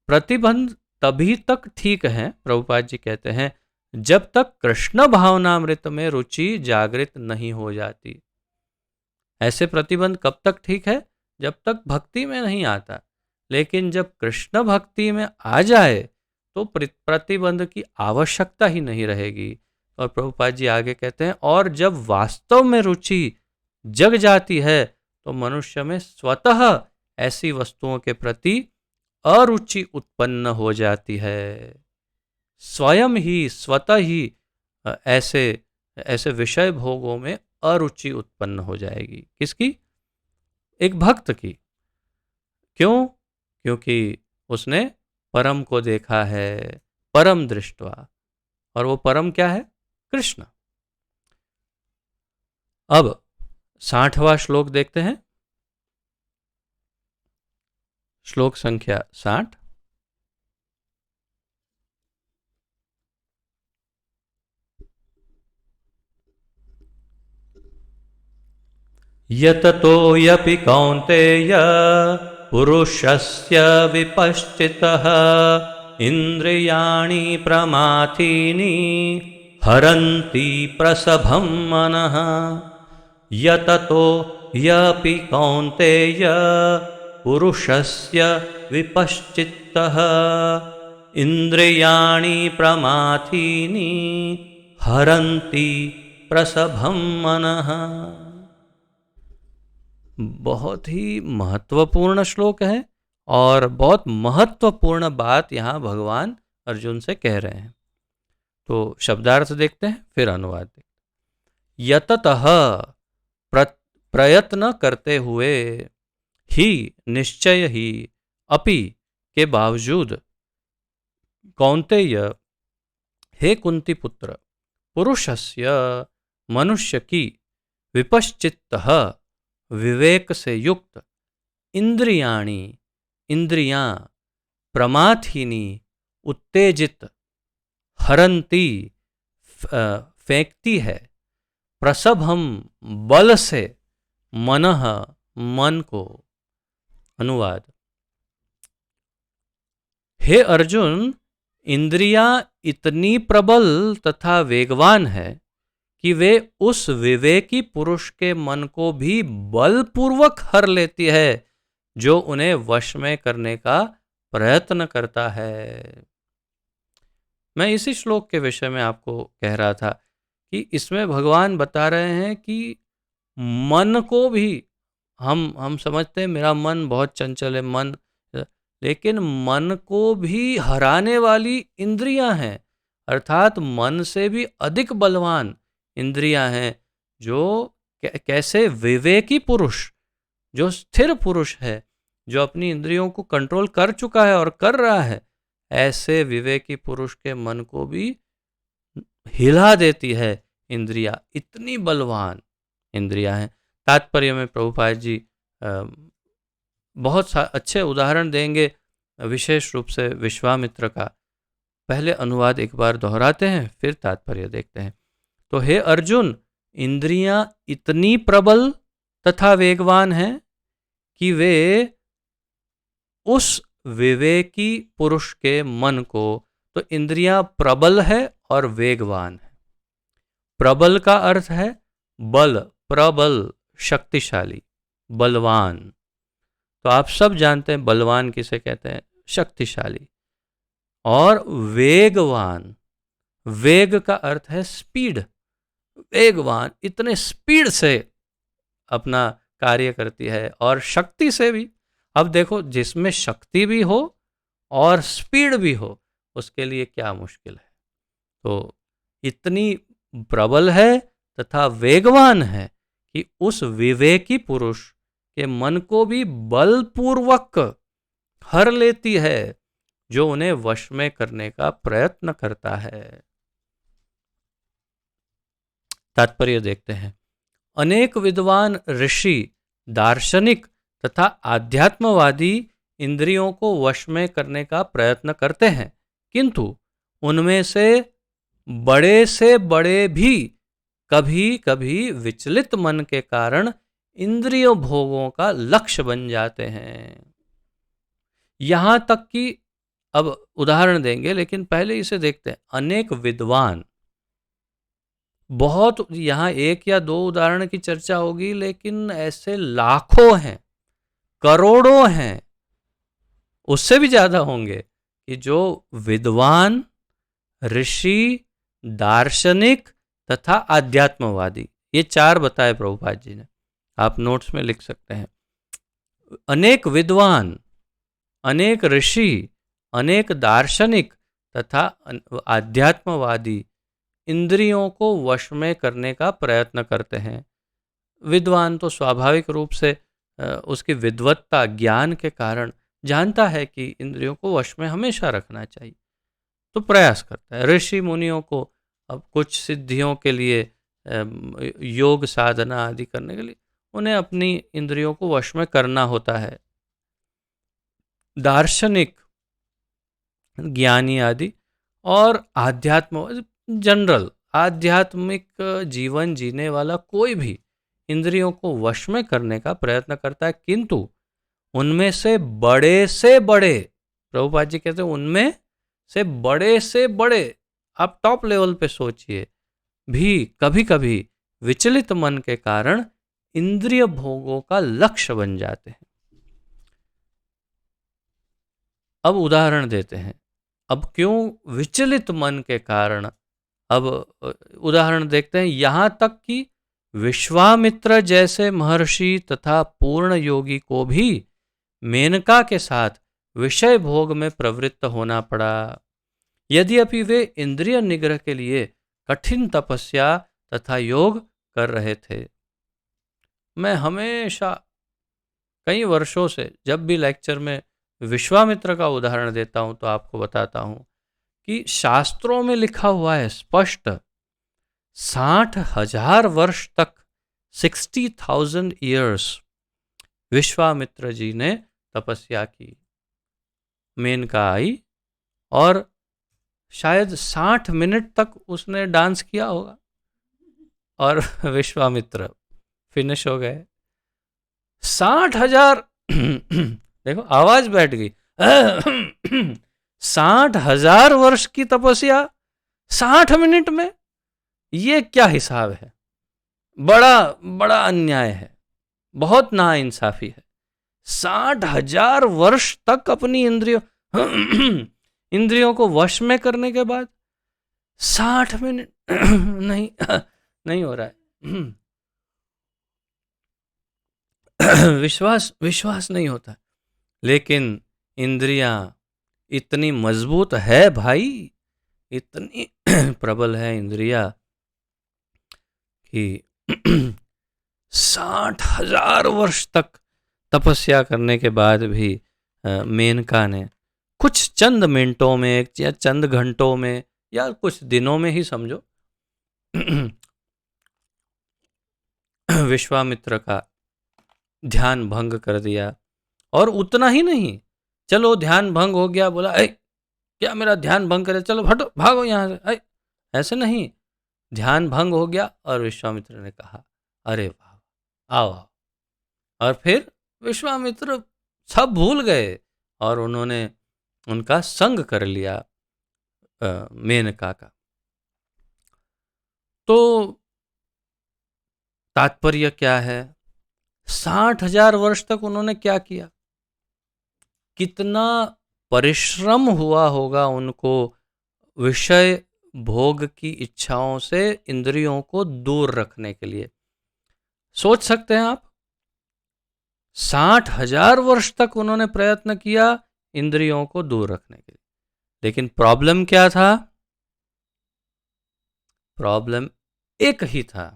प्रतिबंध तभी तक ठीक है, प्रभुपाद जी कहते हैं, जब तक कृष्ण भावनामृत में रुचि जागृत नहीं हो जाती। ऐसे प्रतिबंध कब तक ठीक है? जब तक भक्ति में नहीं आता। लेकिन जब कृष्ण भक्ति में आ जाए तो प्रतिबंध की आवश्यकता ही नहीं रहेगी। और प्रभुपाद जी आगे कहते हैं, और जब वास्तव में रुचि जग जाती है तो मनुष्य में स्वतः ऐसी वस्तुओं के प्रति अरुचि उत्पन्न हो जाती है। स्वयं ही, स्वतः ही ऐसे ऐसे विषय भोगों में अरुचि उत्पन्न हो जाएगी। किसकी? एक भक्त की। क्यों? क्योंकि उसने परम को देखा है, परम दृष्टवा। और वो परम क्या है? कृष्ण। अब 60वां श्लोक देखते हैं, श्लोक संख्या 60। यततो यपि कौन्तेय पुरुषस्य विपश्चितः इन्द्रियाणि प्रमाथीनि हरन्ति प्रसभं मनः। यततो यपि कौन्तेय पुरुषस्य विपश्चितः इंद्रियाणि प्रमाथीनि हरन्ति प्रसभं मनः। बहुत ही महत्वपूर्ण श्लोक है और बहुत महत्वपूर्ण बात यहाँ भगवान अर्जुन से कह रहे हैं। तो शब्दार्थ देखते हैं, फिर अनुवाद देखते हैं। यततः, प्रयत्न करते हुए, ही निश्चय ही, अपि के बावजूद, कौन्तेय हे कुंती पुत्र, पुरुषस्य मनुष्य की, विपश्चित्तः विवेक से युक्त, इंद्रियाणि इंद्रियां, प्रमाथीनि उत्तेजित, हरंती फेंकती है, प्रसभम बल से, मनः मन को। अनुवाद। हे अर्जुन, इंद्रियां इतनी प्रबल तथा वेगवान है कि वे उस विवेकी पुरुष के मन को भी बलपूर्वक हर लेती है जो उन्हें वश में करने का प्रयत्न करता है। मैं इसी श्लोक के विषय में आपको कह रहा था कि इसमें भगवान बता रहे हैं कि मन को भी हम समझते हैं मेरा मन बहुत चंचल है, मन, लेकिन मन को भी हराने वाली इंद्रियां हैं। अर्थात मन से भी अधिक बलवान इंद्रियां हैं, जो कैसे विवेकी पुरुष, जो स्थिर पुरुष है, जो अपनी इंद्रियों को कंट्रोल कर चुका है और कर रहा है, ऐसे विवेकी पुरुष के मन को भी हिला देती है इंद्रियां, इतनी बलवान इंद्रियां हैं। तात्पर्य में प्रभुपाद जी बहुत अच्छे उदाहरण देंगे, विशेष रूप से विश्वामित्र का। पहले अनुवाद एक बार दोहराते हैं, फिर तात्पर्य देखते हैं। तो हे अर्जुन, इंद्रियां इतनी प्रबल तथा वेगवान हैं कि वे उस विवेकी पुरुष के मन को, तो इंद्रियां प्रबल है और वेगवान है। प्रबल का अर्थ है बल, प्रबल, शक्तिशाली, बलवान। तो आप सब जानते हैं बलवान किसे कहते हैं, शक्तिशाली। और वेगवान, वेग का अर्थ है स्पीड, वेगवान, इतने स्पीड से अपना कार्य करती है, और शक्ति से भी। अब देखो, जिसमें शक्ति भी हो और स्पीड भी हो, उसके लिए क्या मुश्किल है। तो इतनी प्रबल है तथा वेगवान है कि उस विवेकी पुरुष के मन को भी बलपूर्वक हर लेती है, जो उन्हें वश में करने का प्रयत्न करता है। तात्पर्य देखते हैं। अनेक विद्वान ऋषि, दार्शनिक तथा आध्यात्मवादी इंद्रियों को वश में करने का प्रयत्न करते हैं, किंतु उनमें से बड़े भी कभी कभी विचलित मन के कारण इंद्रिय भोगों का लक्ष्य बन जाते हैं। यहां तक कि, अब उदाहरण देंगे, लेकिन पहले इसे देखते हैं। अनेक विद्वान, बहुत, यहां एक या दो उदाहरण की चर्चा होगी, लेकिन ऐसे लाखों हैं, करोड़ों हैं, उससे भी ज्यादा होंगे, कि जो विद्वान, ऋषि, दार्शनिक तथा आध्यात्मवादी, ये चार बताए प्रभुपाद जी ने, आप नोट्स में लिख सकते हैं। अनेक विद्वान, अनेक ऋषि, अनेक दार्शनिक तथा आध्यात्मवादी इंद्रियों को वश में करने का प्रयत्न करते हैं। विद्वान तो स्वाभाविक रूप से उसकी विद्वत्ता, ज्ञान के कारण जानता है कि इंद्रियों को वश में हमेशा रखना चाहिए, तो प्रयास करता है। ऋषि मुनियों को अब कुछ सिद्धियों के लिए, योग साधना आदि करने के लिए, उन्हें अपनी इंद्रियों को वश में करना होता है। दार्शनिक, ज्ञानी आदि, और आध्यात्म, जनरल आध्यात्मिक जीवन जीने वाला कोई भी इंद्रियों को वश में करने का प्रयत्न करता है, किंतु उनमें से बड़े, प्रभुपाद जी कहते हैं, उनमें से बड़े, आप टॉप लेवल पे सोचिए, भी कभी कभी विचलित मन के कारण इंद्रिय भोगों का लक्ष्य बन जाते हैं। अब उदाहरण देते हैं। अब क्यों विचलित मन के कारण, अब उदाहरण देखते हैं। यहां तक कि विश्वामित्र जैसे महर्षि तथा पूर्ण योगी को भी मेनका के साथ विषय भोग में प्रवृत्त होना पड़ा, यद्यपि वे इंद्रिय निग्रह के लिए कठिन तपस्या तथा योग कर रहे थे। मैं हमेशा कई वर्षों से जब भी लेक्चर में विश्वामित्र का उदाहरण देता हूं, तो आपको बताता हूं कि शास्त्रों में लिखा हुआ है स्पष्ट, 60,000 वर्ष तक, 60,000 ईयर्स विश्वामित्र जी ने तपस्या की। मेनका आई और शायद 60 मिनट तक उसने डांस किया होगा, और विश्वामित्र फिनिश हो गए। 60,000 देखो आवाज बैठ गई। 60,000 वर्ष की तपस्या 60 मिनट में, ये क्या हिसाब है? बड़ा अन्याय है, बहुत नाइंसाफी है। 60,000 वर्ष तक अपनी इंद्रियों को वश में करने के बाद 60 मिनट नहीं हो रहा है। विश्वास नहीं होता। लेकिन इंद्रियां इतनी मजबूत है भाई, इतनी प्रबल है इंद्रिया कि 60,000 वर्ष तक तपस्या करने के बाद भी मेनका ने कुछ चंद मिनटों में या चंद घंटों में या कुछ दिनों में ही समझो विश्वामित्र का ध्यान भंग कर दिया। और उतना ही नहीं, चलो ध्यान भंग हो गया, बोला ऐ क्या मेरा ध्यान भंग करे, चलो हटो भागो यहाँ से, ऐ ऐसे नहीं, ध्यान भंग हो गया और विश्वामित्र ने कहा अरे वाह, आओ आओ। और फिर विश्वामित्र सब भूल गए और उन्होंने उनका संग कर लिया मेनका का। तो तात्पर्य क्या है, 60,000 वर्ष तक उन्होंने क्या किया, कितना परिश्रम हुआ होगा उनको विषय भोग की इच्छाओं से इंद्रियों को दूर रखने के लिए। सोच सकते हैं आप, 60,000 वर्ष तक उन्होंने प्रयत्न किया इंद्रियों को दूर रखने के लिए। लेकिन प्रॉब्लम क्या था, प्रॉब्लम एक ही था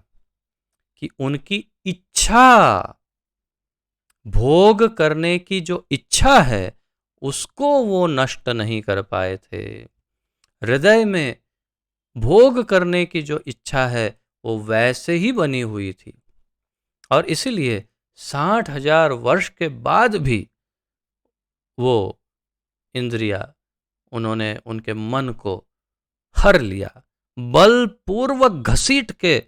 कि उनकी इच्छा, भोग करने की जो इच्छा है उसको वो नष्ट नहीं कर पाए थे। हृदय में भोग करने की जो इच्छा है वो वैसे ही बनी हुई थी और इसीलिए 60,000 वर्ष के बाद भी वो इंद्रिया, उन्होंने उनके मन को हर लिया, बलपूर्वक घसीट के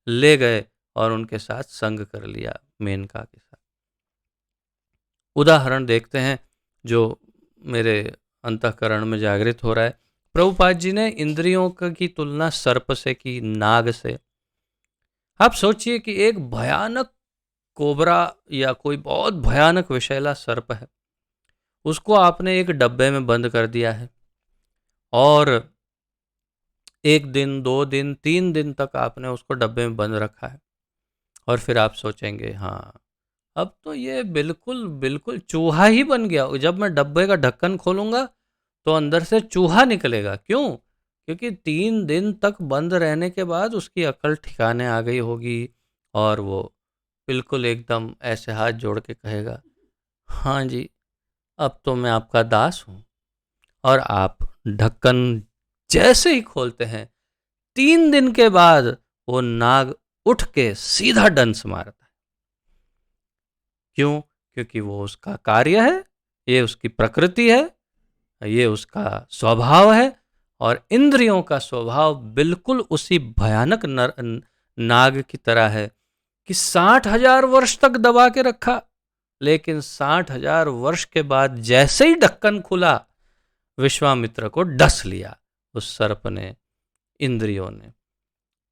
ले गए और उनके साथ संग कर लिया मेनका के साथ। उदाहरण देखते हैं जो मेरे अंतःकरण में जागृत हो रहा है। प्रभुपाद जी ने इंद्रियों की तुलना सर्प से की, नाग से। आप सोचिए कि एक भयानक कोबरा या कोई बहुत भयानक विषैला सर्प है, उसको आपने एक डब्बे में बंद कर दिया है और 1 दिन 2 दिन 3 दिन तक आपने उसको डब्बे में बंद रखा है। और फिर आप सोचेंगे हाँ अब तो ये बिल्कुल बिल्कुल चूहा ही बन गया, जब मैं डब्बे का ढक्कन खोलूंगा तो अंदर से चूहा निकलेगा। क्यों? क्योंकि 3 दिन तक बंद रहने के बाद उसकी अकल ठिकाने आ गई होगी और वो बिल्कुल एकदम ऐसे हाथ जोड़ के कहेगा हाँ जी अब तो मैं आपका दास हूँ। और आप ढक्कन जैसे ही खोलते हैं 3 दिन के बाद वो नाग उठ के सीधा डंस मारता है। क्यों? क्योंकि वो उसका कार्य है, ये उसकी प्रकृति है, ये उसका स्वभाव है और इंद्रियों का स्वभाव बिल्कुल उसी भयानक नाग की तरह है कि 60,000 वर्ष तक दबा के रखा, लेकिन 60,000 वर्ष के बाद जैसे ही ढक्कन खुला विश्वामित्र को डस लिया उस सर्प ने, इंद्रियों ने।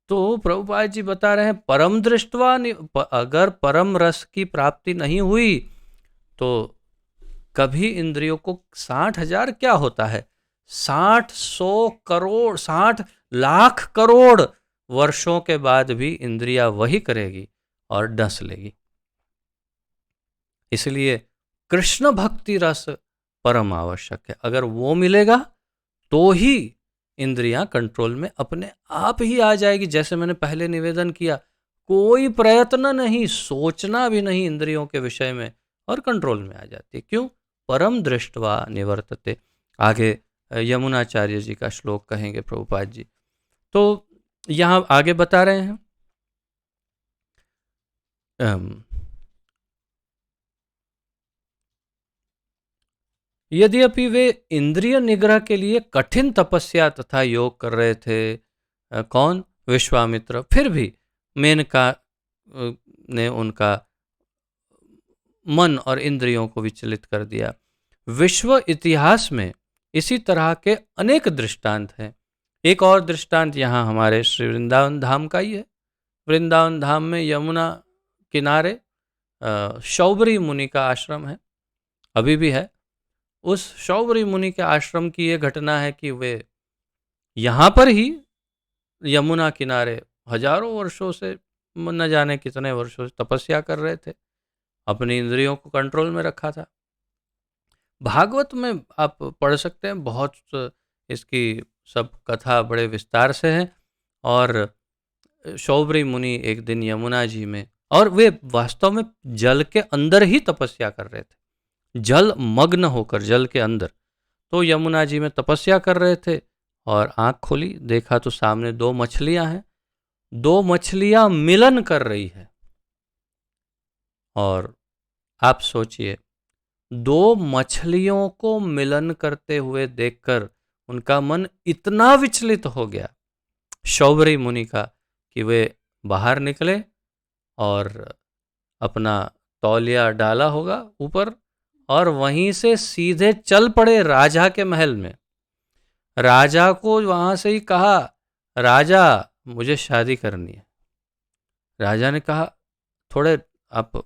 तो प्रभुपाद जी बता रहे हैं परम दृष्टवा, अगर परम रस की प्राप्ति नहीं हुई तो कभी इंद्रियों को 60,000 क्या होता है, 60 100 करोड़ 60 लाख करोड़ वर्षों के बाद भी इंद्रिया वही करेगी और डस लेगी। इसलिए कृष्ण भक्ति रस परम आवश्यक है। अगर वो मिलेगा तो ही इंद्रियां कंट्रोल में अपने आप ही आ जाएगी। जैसे मैंने पहले निवेदन किया, कोई प्रयत्न नहीं, सोचना भी नहीं इंद्रियों के विषय में और कंट्रोल में आ जाती है। क्यों? परम दृष्टवा निवर्तते। आगे यमुनाचार्य जी का श्लोक कहेंगे प्रभुपाद जी। तो यहाँ आगे बता रहे हैं यद्यपि वे इंद्रिय निग्रह के लिए कठिन तपस्या तथा योग कर रहे थे, कौन? विश्वामित्र, फिर भी मेनका ने उनका मन और इंद्रियों को विचलित कर दिया। विश्व इतिहास में इसी तरह के अनेक दृष्टांत हैं। एक और दृष्टांत यहाँ हमारे श्री वृंदावन धाम का ही है। वृंदावन धाम में यमुना किनारे शौबरी मुनि का आश्रम है, अभी भी है। उस शौबरी मुनि के आश्रम की ये घटना है कि वे यहाँ पर ही यमुना किनारे हजारों वर्षों से, न जाने कितने वर्षों से तपस्या कर रहे थे, अपनी इंद्रियों को कंट्रोल में रखा था। भागवत में आप पढ़ सकते हैं, बहुत इसकी सब कथा बड़े विस्तार से है। और शौबरी मुनि एक दिन यमुना जी में, और वे वास्तव में जल के अंदर ही तपस्या कर रहे थे, जल मग्न होकर जल के अंदर। तो यमुना जी में तपस्या कर रहे थे और आंख खोली, देखा तो सामने दो मछलियां हैं, दो मछलियां मिलन कर रही है। और आप सोचिए, दो मछलियों को मिलन करते हुए देखकर उनका मन इतना विचलित हो गया शौबरी मुनि का कि वे बाहर निकले और अपना तौलिया डाला होगा ऊपर, और वहीं से सीधे चल पड़े राजा के महल में। राजा को वहां से ही कहा, राजा मुझे शादी करनी है। राजा ने कहा, थोड़े आप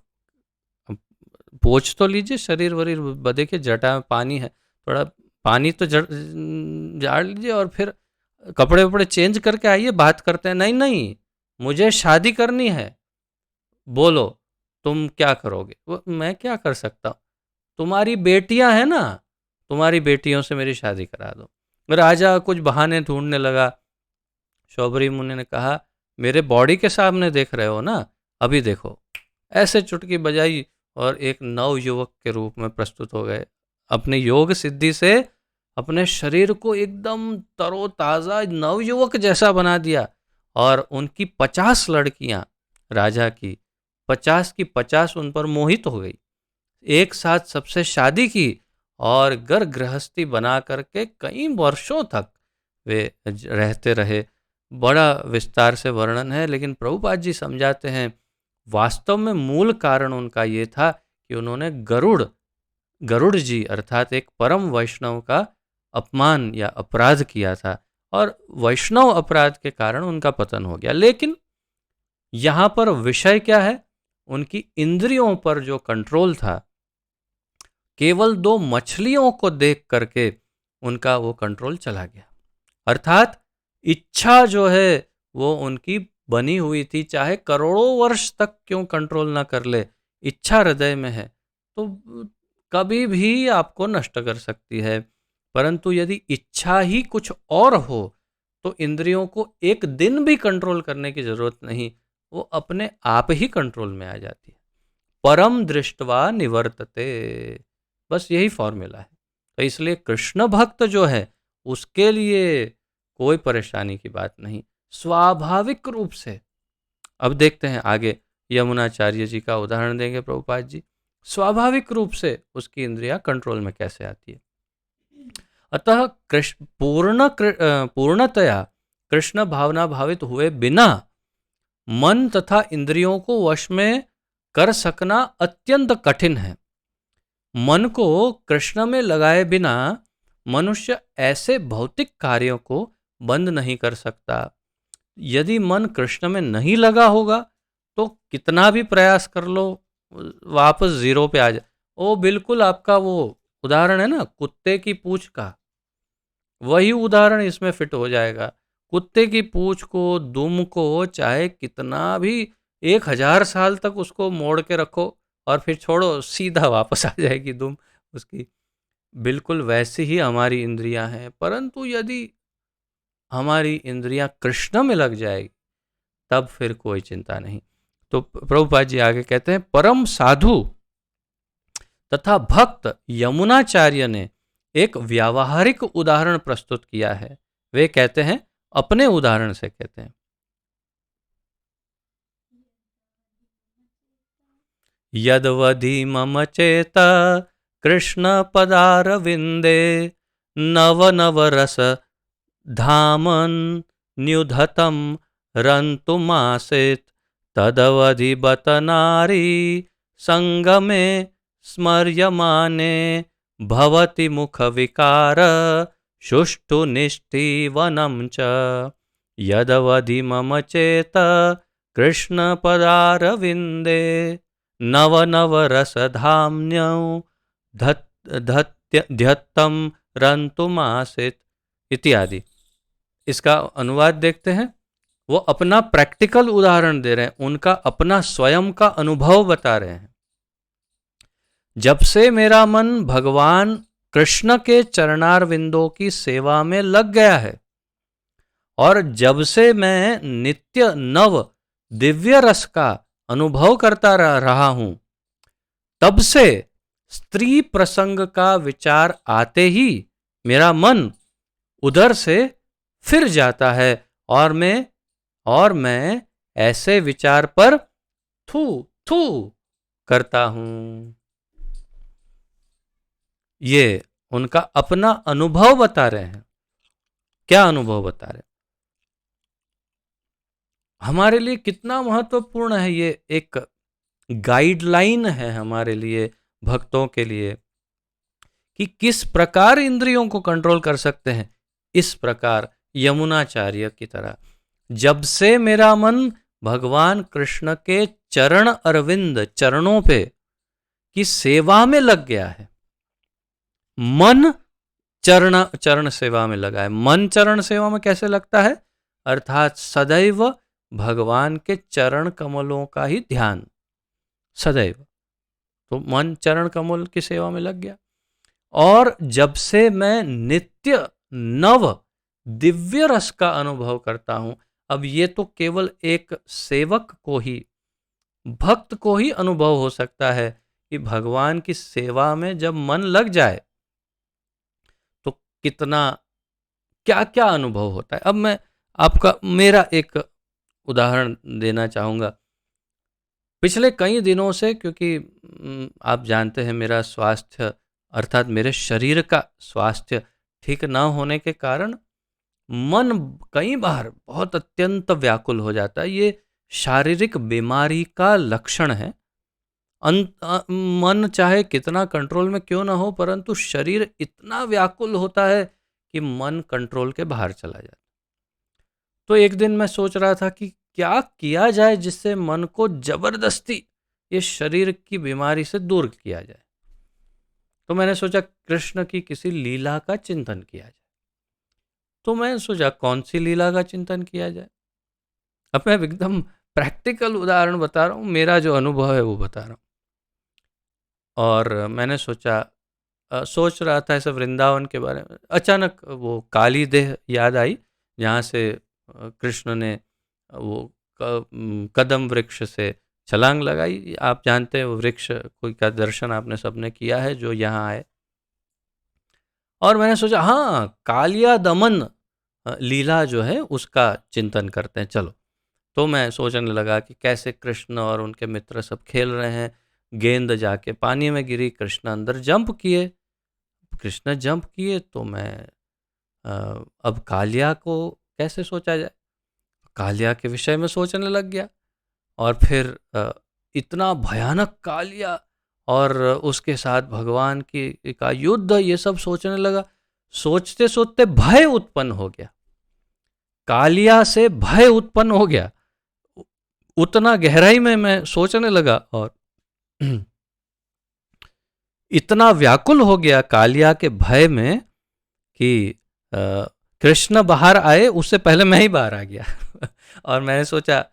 पोंछ तो लीजिए, शरीर वरीर देखिए जटा में पानी है, थोड़ा पानी तो झाड़ लीजिए और फिर कपड़े वपड़े चेंज करके आइए, बात करते हैं। नहीं नहीं, मुझे शादी करनी है, बोलो तुम क्या करोगे। वो, मैं क्या कर सकता हूँ, तुम्हारी बेटियां हैं ना, तुम्हारी बेटियों से मेरी शादी करा दो। राजा कुछ बहाने ढूंढने लगा। शौबरी मुनि ने कहा, मेरे बॉडी के सामने देख रहे हो ना, अभी देखो। ऐसे चुटकी बजाई और एक नव युवक के रूप में प्रस्तुत हो गए। अपने योग सिद्धि से अपने शरीर को एकदम तरोताज़ा नवयुवक जैसा बना दिया। और उनकी 50 लड़कियां, राजा की 50 उन पर मोहित हो गई, एक साथ सबसे शादी की और घर गृहस्थी बना करके कई वर्षों तक वे रहते रहे। बड़ा विस्तार से वर्णन है, लेकिन प्रभुपाद जी समझाते हैं वास्तव में मूल कारण उनका ये था कि उन्होंने गरुड़ जी अर्थात एक परम वैष्णव का अपमान या अपराध किया था, और वैष्णव अपराध के कारण उनका पतन हो गया। लेकिन यहां पर विषय क्या है, उनकी इंद्रियों पर जो कंट्रोल था, केवल दो मछलियों को देख करके उनका वो कंट्रोल चला गया। अर्थात इच्छा जो है वो उनकी बनी हुई थी, चाहे करोड़ों वर्ष तक क्यों कंट्रोल ना कर ले, इच्छा हृदय में है तो कभी भी आपको नष्ट कर सकती है। परंतु यदि इच्छा ही कुछ और हो तो इंद्रियों को एक दिन भी कंट्रोल करने की जरूरत नहीं, वो अपने आप ही कंट्रोल में आ जाती है। परम दृष्टवा निवर्तते, बस यही फॉर्मूला है। तो इसलिए कृष्ण भक्त जो है उसके लिए कोई परेशानी की बात नहीं, स्वाभाविक रूप से। अब देखते हैं आगे, यमुनाचार्य जी का उदाहरण देंगे प्रभुपाद जी, स्वाभाविक रूप से उसकी इंद्रियां कंट्रोल में कैसे आती है। अतः पूर्णतया कृष्ण भावना भावित हुए बिना मन तथा इंद्रियों को वश में कर सकना अत्यंत कठिन है। मन को कृष्ण में लगाए बिना मनुष्य ऐसे भौतिक कार्यों को बंद नहीं कर सकता। यदि मन कृष्ण में नहीं लगा होगा तो कितना भी प्रयास कर लो वापस जीरो पे आ जाए। वो बिल्कुल आपका वो उदाहरण है ना कुत्ते की पूंछ का, वही उदाहरण इसमें फिट हो जाएगा। कुत्ते की पूंछ को, दुम को चाहे कितना भी 1000 साल तक उसको मोड़ के रखो और फिर छोड़ो, सीधा वापस आ जाएगी दुम उसकी। बिल्कुल वैसी ही हमारी इंद्रियां हैं, परंतु यदि हमारी इंद्रियां कृष्ण में लग जाएगी तब फिर कोई चिंता नहीं। तो प्रभुपाद जी आगे कहते हैं, परम साधु तथा भक्त यमुनाचार्य ने एक व्यावहारिक उदाहरण प्रस्तुत किया है। वे कहते हैं, अपने उदाहरण से कहते हैं, यदवधि मम चेता कृष्ण पदारविंदे नव नव रस धामन न्युधतम रंतुमासेत तदवधि बत नारी संगमे स्मर्यमाने भवति मुख विकार शुष्टु निष्ठीवनं च यदवधि मम चेत कृष्ण पदारविंदे नव नव रस धाम्यौ ध्यत्तम रंतुमासित इत्यादि। इसका अनुवाद देखते हैं। वो अपना प्रैक्टिकल उदाहरण दे रहे हैं, उनका अपना स्वयं का अनुभव बता रहे हैं। जब से मेरा मन भगवान कृष्ण के चरणारविंदों की सेवा में लग गया है, और जब से मैं नित्य नव दिव्य रस का अनुभव करता रहा हूं, तब से स्त्री प्रसंग का विचार आते ही मेरा मन उधर से फिर जाता है और मैं ऐसे विचार पर थू थू करता हूं। ये उनका अपना अनुभव बता रहे हैं। क्या अनुभव बता रहे हैं? हमारे लिए कितना महत्वपूर्ण है, ये एक गाइडलाइन है हमारे लिए, भक्तों के लिए, कि किस प्रकार इंद्रियों को कंट्रोल कर सकते हैं। इस प्रकार यमुनाचार्य की तरह, जब से मेरा मन भगवान कृष्ण के चरण अरविंद, चरणों पे की सेवा में लग गया है, मन चरण चरण सेवा में लगा है। मन चरण सेवा में कैसे लगता है? अर्थात सदैव भगवान के चरण कमलों का ही ध्यान, सदैव। तो मन चरण कमल की सेवा में लग गया। और जब से मैं नित्य नव दिव्य रस का अनुभव करता हूं, अब ये तो केवल एक सेवक को ही, भक्त को ही अनुभव हो सकता है कि भगवान की सेवा में जब मन लग जाए तो कितना, क्या क्या अनुभव होता है। अब मैं आपका मेरा एक उदाहरण देना चाहूँगा। पिछले कई दिनों से, क्योंकि आप जानते हैं मेरा स्वास्थ्य, अर्थात मेरे शरीर का स्वास्थ्य ठीक न होने के कारण मन कई बार बहुत अत्यंत व्याकुल हो जाता है। ये शारीरिक बीमारी का लक्षण है। मन चाहे कितना कंट्रोल में क्यों ना हो, परंतु शरीर इतना व्याकुल होता है कि मन कंट्रोल के बाहर चला जाता। तो एक दिन मैं सोच रहा था कि क्या किया जाए जिससे मन को जबरदस्ती ये शरीर की बीमारी से दूर किया जाए। तो मैंने सोचा कृष्ण की किसी लीला का चिंतन किया जाए। तो मैं सोचा कौन सी लीला का चिंतन किया जाए। अब मैं एकदम प्रैक्टिकल उदाहरण बता रहा हूँ, मेरा जो अनुभव है वो बता रहा हूँ। और मैंने सोचा, सोच रहा था ऐसे वृंदावन के बारे में, अचानक वो काली देह याद आई, जहाँ से कृष्ण ने वो कदम वृक्ष से छलांग लगाई। आप जानते हैं वो वृक्ष कोई का दर्शन आपने सबने किया है जो यहाँ आए। और मैंने सोचा हाँ, कालिया दमन लीला जो है उसका चिंतन करते हैं, चलो। तो मैं सोचने लगा कि कैसे कृष्ण और उनके मित्र सब खेल रहे हैं, गेंद जाके पानी में गिरी, कृष्ण अंदर जंप किए। कृष्ण जंप किए तो मैं अब कालिया को कैसे सोचा जाए, कालिया के विषय में सोचने लग गया। और फिर इतना भयानक कालिया और उसके साथ भगवान की का युद्ध, ये सब सोचने लगा। सोचते सोचते भय उत्पन्न हो गया, कालिया से भय उत्पन्न हो गया। उतना गहराई में मैं सोचने लगा और इतना व्याकुल हो गया कालिया के भय में कि कृष्ण बाहर आए उससे पहले मैं ही बाहर आ गया। और मैंने सोचा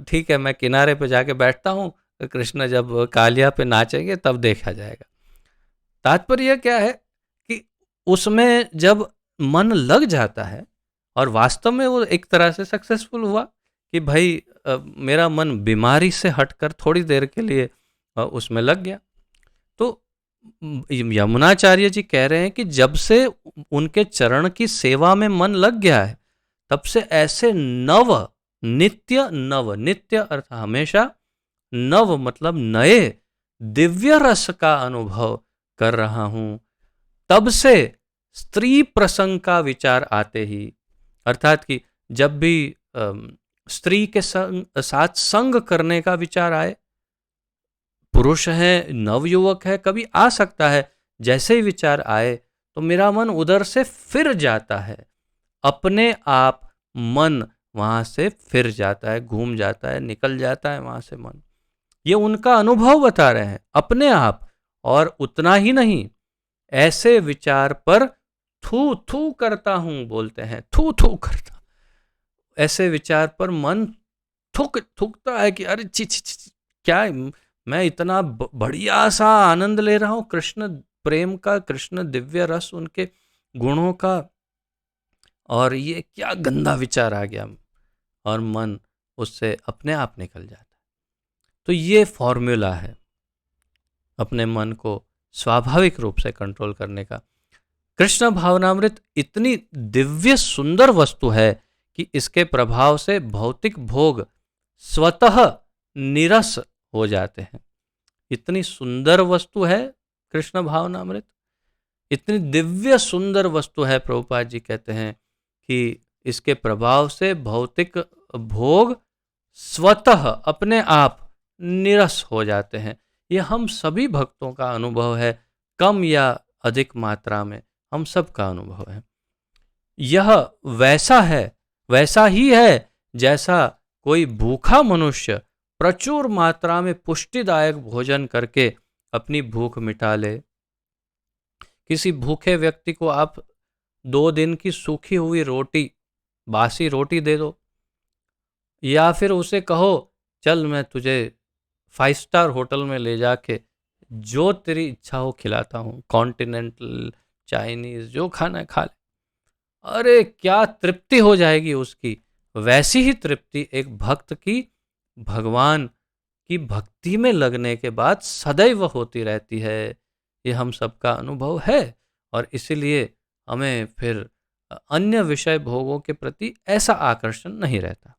ठीक है, मैं किनारे पे जाके बैठता हूँ, कृष्ण जब कालिया पे नाचेंगे तब देखा जाएगा। तात्पर्य क्या है कि उसमें जब मन लग जाता है, और वास्तव में वो एक तरह से सक्सेसफुल हुआ कि भाई मेरा मन बीमारी से हटकर थोड़ी देर के लिए उसमें लग गया। तो यमुनाचार्य जी कह रहे हैं कि जब से उनके चरण की सेवा में मन लग गया है, तब से ऐसे नव, नित्य नव, नित्य अर्थ हमेशा, नव मतलब नए दिव्य रस का अनुभव कर रहा हूं। तब से स्त्री प्रसंग का विचार आते ही, अर्थात कि जब भी स्त्री के साथ संग करने का विचार आए, पुरुष है, नवयुवक है, कभी आ सकता है, जैसे ही विचार आए तो मेरा मन उधर से फिर जाता है, अपने आप मन वहां से फिर जाता है, घूम जाता है, निकल जाता है वहां से मन। ये उनका अनुभव बता रहे हैं अपने आप। और उतना ही नहीं, ऐसे विचार पर थू थू करता हूं, बोलते हैं थू थू करता, ऐसे विचार पर मन थूकता है कि अरे ची ची ची, क्या मैं इतना बढ़िया सा आनंद ले रहा हूं कृष्ण प्रेम का, कृष्ण दिव्य रस, उनके गुणों का और ये क्या गंदा विचार आ गया, और मन उससे अपने आप निकल जाता है। तो ये फॉर्मूला है अपने मन को स्वाभाविक रूप से कंट्रोल करने का। कृष्ण भावनामृत इतनी दिव्य सुंदर वस्तु है कि इसके प्रभाव से भौतिक भोग स्वतः निरस हो जाते हैं। इतनी सुंदर वस्तु है कृष्ण भावनामृत, इतनी दिव्य सुंदर वस्तु है, प्रभुपाद जी कहते हैं कि इसके प्रभाव से भौतिक भोग स्वतः अपने आप निरस हो जाते हैं। ये हम सभी भक्तों का अनुभव है, कम या अधिक मात्रा में हम सब का अनुभव है। यह वैसा ही है जैसा कोई भूखा मनुष्य प्रचुर मात्रा में पुष्टिदायक भोजन करके अपनी भूख मिटा ले। किसी भूखे व्यक्ति को आप 2 दिन की सूखी हुई रोटी, बासी रोटी दे दो, या फिर उसे कहो चल मैं तुझे 5 स्टार होटल में ले जाके जो तेरी इच्छा हो खिलाता हूँ, कॉन्टिनेंटल, चाइनीज, जो खाना है खा ले, अरे क्या तृप्ति हो जाएगी उसकी। वैसी ही तृप्ति एक भक्त की भगवान की भक्ति में लगने के बाद सदैव होती रहती है। ये हम सबका अनुभव है, और इसीलिए हमें फिर अन्य विषय भोगों के प्रति ऐसा आकर्षण नहीं रहता।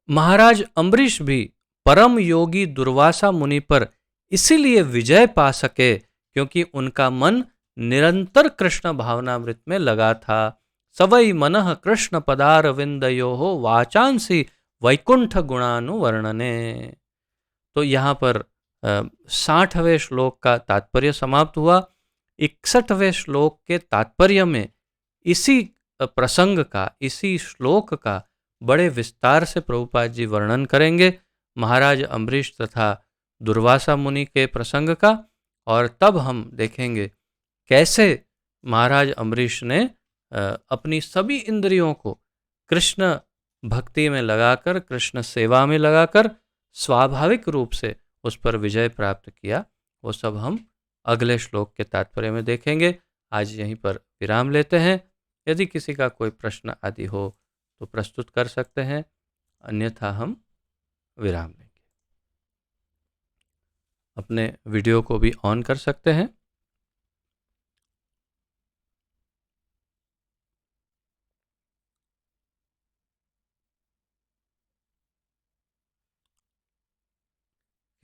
महाराज अम्बरीश भी परम योगी दुर्वासा मुनि पर इसीलिए विजय पा सके क्योंकि उनका मन निरंतर कृष्ण भावनामृत में लगा था। सवै मनः कृष्ण पदारविंदयोः वाचांसी वैकुंठ गुणानुवर्णने। तो यहाँ पर 60वें श्लोक का तात्पर्य समाप्त हुआ। 61वें श्लोक के तात्पर्य में इसी प्रसंग का, इसी श्लोक का बड़े विस्तार से प्रभुपाद जी वर्णन करेंगे महाराज अम्बरीश तथा दुर्वासा मुनि के प्रसंग का, और तब हम देखेंगे कैसे महाराज अम्बरीश ने अपनी सभी इंद्रियों को कृष्ण भक्ति में लगाकर, कृष्ण सेवा में लगाकर स्वाभाविक रूप से उस पर विजय प्राप्त किया। वो सब हम अगले श्लोक के तात्पर्य में देखेंगे। आज यहीं पर विराम लेते हैं। यदि किसी का कोई प्रश्न आदि हो तो प्रस्तुत कर सकते हैं, अन्यथा हम विराम लेंगे। अपने वीडियो को भी ऑन कर सकते हैं।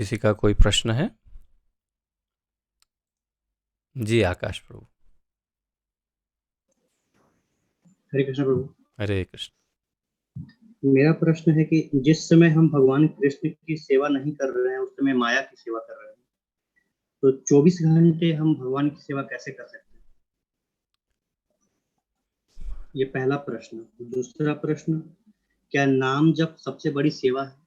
किसी का कोई प्रश्न है? जी आकाश प्रभु। हरे कृष्ण प्रभु। हरे कृष्ण। मेरा प्रश्न है कि जिस समय हम भगवान कृष्ण की सेवा नहीं कर रहे हैं, उस समय माया की सेवा कर रहे हैं, तो 24 घंटे हम भगवान की सेवा कैसे कर सकते हैं? ये पहला प्रश्न। दूसरा प्रश्न, क्या नाम जप सबसे बड़ी सेवा है?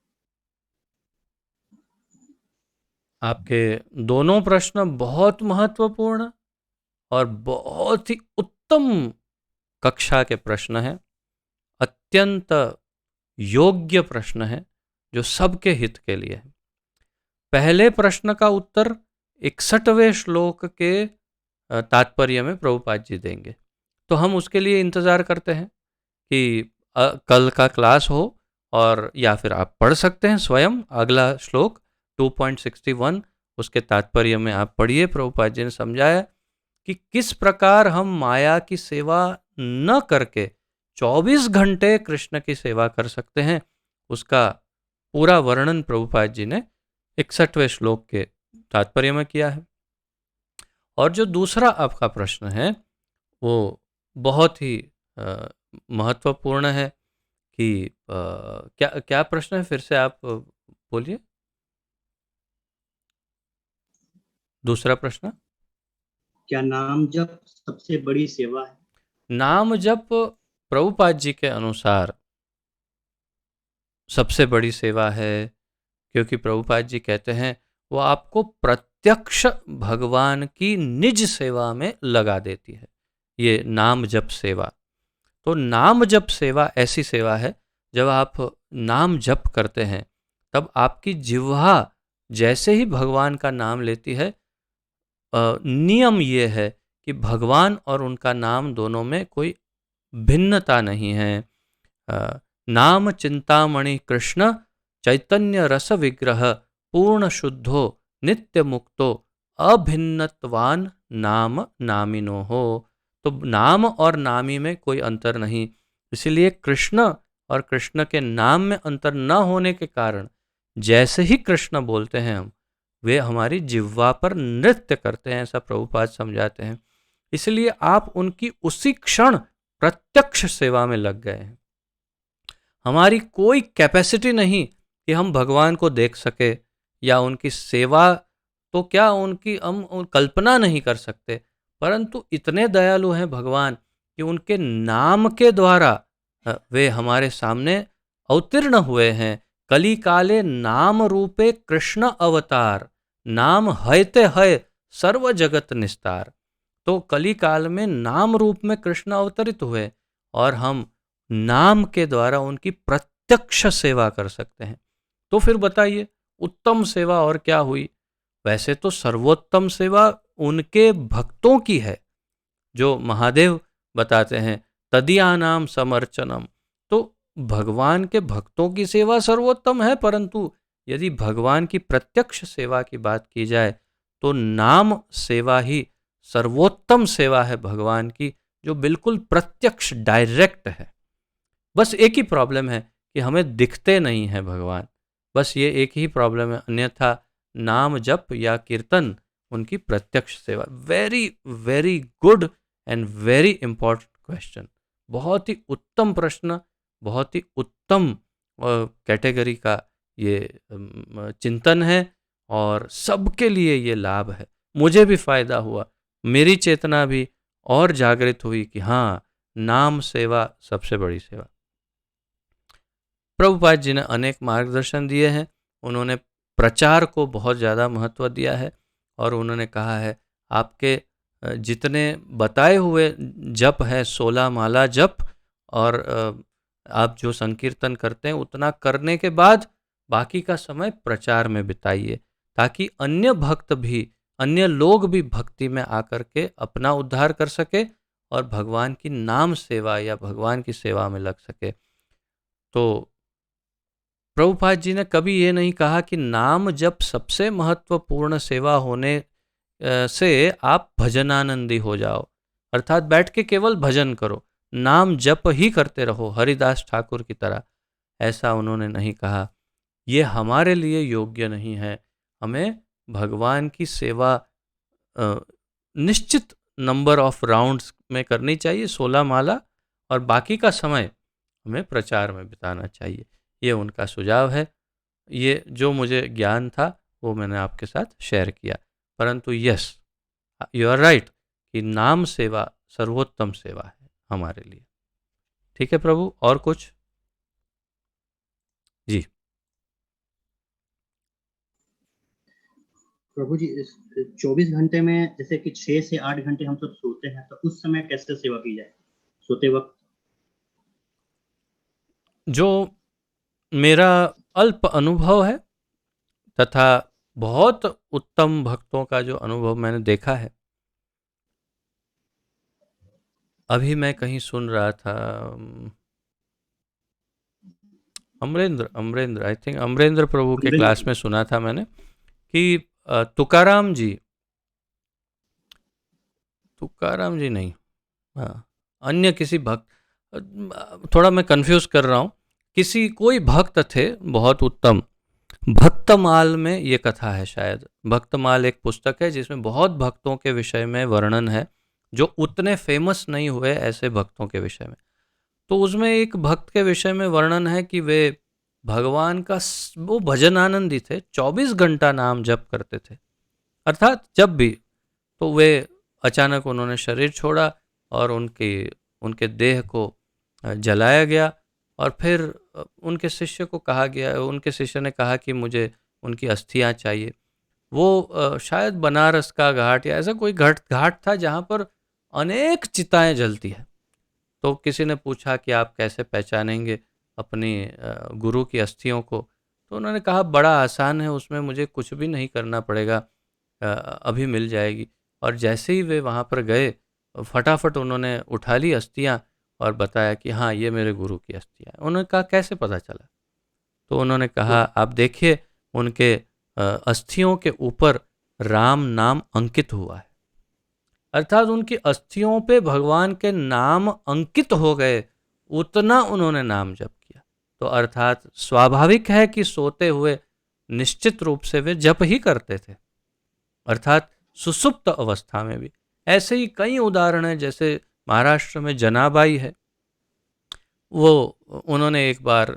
आपके दोनों प्रश्न बहुत महत्वपूर्ण और बहुत ही उत्तम कक्षा के प्रश्न हैं। अत्यंत योग्य प्रश्न है जो सबके हित के लिए है। पहले प्रश्न का उत्तर 61वें श्लोक के तात्पर्य में प्रभुपाद जी देंगे, तो हम उसके लिए इंतज़ार करते हैं कि कल का क्लास हो, और या फिर आप पढ़ सकते हैं स्वयं अगला श्लोक 2.61, उसके तात्पर्य में आप पढ़िए। प्रभुपाद जी ने समझाया कि किस प्रकार हम माया की सेवा न करके 24 घंटे कृष्ण की सेवा कर सकते हैं, उसका पूरा वर्णन प्रभुपाद जी ने 61वें श्लोक के तात्पर्य में किया है। और जो दूसरा आपका प्रश्न है वो बहुत ही महत्वपूर्ण है कि क्या क्या प्रश्न है, फिर से आप बोलिए। दूसरा प्रश्न, क्या नाम जप सबसे बड़ी सेवा है? नाम जप प्रभुपाद जी के अनुसार सबसे बड़ी सेवा है, क्योंकि प्रभुपाद जी कहते हैं वो आपको प्रत्यक्ष भगवान की निज सेवा में लगा देती है, ये नाम जप सेवा। तो नाम जप सेवा ऐसी सेवा है जब आप नाम जप करते हैं तब आपकी जिह्वा जैसे ही भगवान का नाम लेती है, नियम ये है कि भगवान और उनका नाम दोनों में कोई भिन्नता नहीं है। नाम चिंतामणि कृष्ण चैतन्य रस विग्रह पूर्ण शुद्धो नित्य मुक्तो अभिन्नत्वान नाम नामिनो हो। तो नाम और नामी में कोई अंतर नहीं, इसलिए कृष्ण और कृष्ण के नाम में अंतर न होने के कारण जैसे ही कृष्ण बोलते हैं हम, वे हमारी जिह्वा पर नृत्य करते हैं, ऐसा प्रभुपाद समझाते हैं। इसलिए आप उनकी उसी क्षण प्रत्यक्ष सेवा में लग गए हैं। हमारी कोई कैपेसिटी नहीं कि हम भगवान को देख सके या उनकी सेवा तो क्या उनकी हम कल्पना नहीं कर सकते, परंतु इतने दयालु हैं भगवान कि उनके नाम के द्वारा वे हमारे सामने अवतीर्ण हुए हैं। कली काले नाम रूपे कृष्ण अवतार, नाम हयते हय सर्व जगत निस्तार। तो कली काल में नाम रूप में कृष्ण अवतरित हुए और हम नाम के द्वारा उनकी प्रत्यक्ष सेवा कर सकते हैं। तो फिर बताइए उत्तम सेवा और क्या हुई? वैसे तो सर्वोत्तम सेवा उनके भक्तों की है, जो महादेव बताते हैं तदीयानाम समर्चनम। तो भगवान के भक्तों की सेवा सर्वोत्तम है, परंतु यदि भगवान की प्रत्यक्ष सेवा की बात की जाए तो नाम सेवा ही सर्वोत्तम सेवा है भगवान की, जो बिल्कुल प्रत्यक्ष डायरेक्ट है। बस एक ही प्रॉब्लम है कि हमें दिखते नहीं हैं भगवान, बस ये एक ही प्रॉब्लम है, अन्यथा नाम जप या कीर्तन उनकी प्रत्यक्ष सेवा। Very very good and very important question. बहुत ही उत्तम प्रश्न, बहुत ही उत्तम कैटेगरी का ये चिंतन है और सबके लिए ये लाभ है। मुझे भी फायदा हुआ, मेरी चेतना भी और जागृत हुई कि हाँ, नाम सेवा सबसे बड़ी सेवा। प्रभुपाद जी ने अनेक मार्गदर्शन दिए हैं। उन्होंने प्रचार को बहुत ज़्यादा महत्व दिया है और उन्होंने कहा है आपके जितने बताए हुए जप है, 16 माला जप, और आप जो संकीर्तन करते हैं उतना करने के बाद बाकी का समय प्रचार में बिताइए, ताकि अन्य भक्त भी, अन्य लोग भी भक्ति में आकर के अपना उद्धार कर सके और भगवान की नाम सेवा या भगवान की सेवा में लग सके। तो प्रभुपाद जी ने कभी ये नहीं कहा कि नाम जप सबसे महत्वपूर्ण सेवा होने से आप भजनानंदी हो जाओ, अर्थात बैठ के केवल भजन करो, नाम जप ही करते रहो हरिदास ठाकुर की तरह। ऐसा उन्होंने नहीं कहा। ये हमारे लिए योग्य नहीं है। हमें भगवान की सेवा निश्चित नंबर ऑफ राउंड्स में करनी चाहिए, 16 माला, और बाकी का समय हमें प्रचार में बिताना चाहिए। ये उनका सुझाव है। ये जो मुझे ज्ञान था वो मैंने आपके साथ शेयर किया। परंतु यस, यू आर राइट कि नाम सेवा सर्वोत्तम सेवा है हमारे लिए। ठीक है प्रभु, और कुछ? जी प्रभु जी, इस 24 घंटे में जैसे कि 6 से 8 घंटे हम सब सोते हैं, तो उस समय कैसे सेवा की जाए सोते वक्त? जो मेरा अल्प अनुभव है तथा बहुत उत्तम भक्तों का जो अनुभव मैंने देखा है, अभी मैं कहीं सुन रहा था, अमरेंद्र अमरेंद्र आई थिंक अमरेंद्र प्रभु के क्लास में सुना था मैंने कि तुकाराम जी नहीं, हाँ, अन्य किसी भक्त, थोड़ा मैं कंफ्यूज कर रहा हूँ, किसी कोई भक्त थे बहुत उत्तम। भक्तमाल में ये कथा है शायद। भक्तमाल एक पुस्तक है जिसमें बहुत भक्तों के विषय में वर्णन है, जो उतने फेमस नहीं हुए ऐसे भक्तों के विषय में। तो उसमें एक भक्त के विषय में वर्णन है कि वे भगवान का वो भजन आनंदी थे, 24 घंटा नाम जप करते थे, अर्थात जब भी। तो वे अचानक उन्होंने शरीर छोड़ा और उनके देह को जलाया गया, और फिर उनके शिष्य को कहा गया, उनके शिष्य ने कहा कि मुझे उनकी अस्थियां चाहिए। वो शायद बनारस का घाट या ऐसा कोई घाट था जहाँ पर अनेक चिताएं जलती है। तो किसी ने पूछा कि आप कैसे पहचानेंगे अपनी गुरु की अस्थियों को? तो उन्होंने कहा बड़ा आसान है, उसमें मुझे कुछ भी नहीं करना पड़ेगा, अभी मिल जाएगी। और जैसे ही वे वहाँ पर गए, फटाफट उन्होंने उठा ली अस्थियाँ और बताया कि हाँ, ये मेरे गुरु की अस्थियाँ हैं। उन्होंने कहा कैसे पता चला? तो उन्होंने कहा आप देखिए, उनके अस्थियों के ऊपर राम नाम अंकित हुआ है। अर्थात उनकी अस्थियों पे भगवान के नाम अंकित हो गए, उतना उन्होंने नाम जप किया। तो अर्थात स्वाभाविक है कि सोते हुए निश्चित रूप से वे जप ही करते थे, अर्थात सुसुप्त अवस्था में भी। ऐसे ही कई उदाहरण हैं, जैसे महाराष्ट्र में जनाबाई है, वो उन्होंने एक बार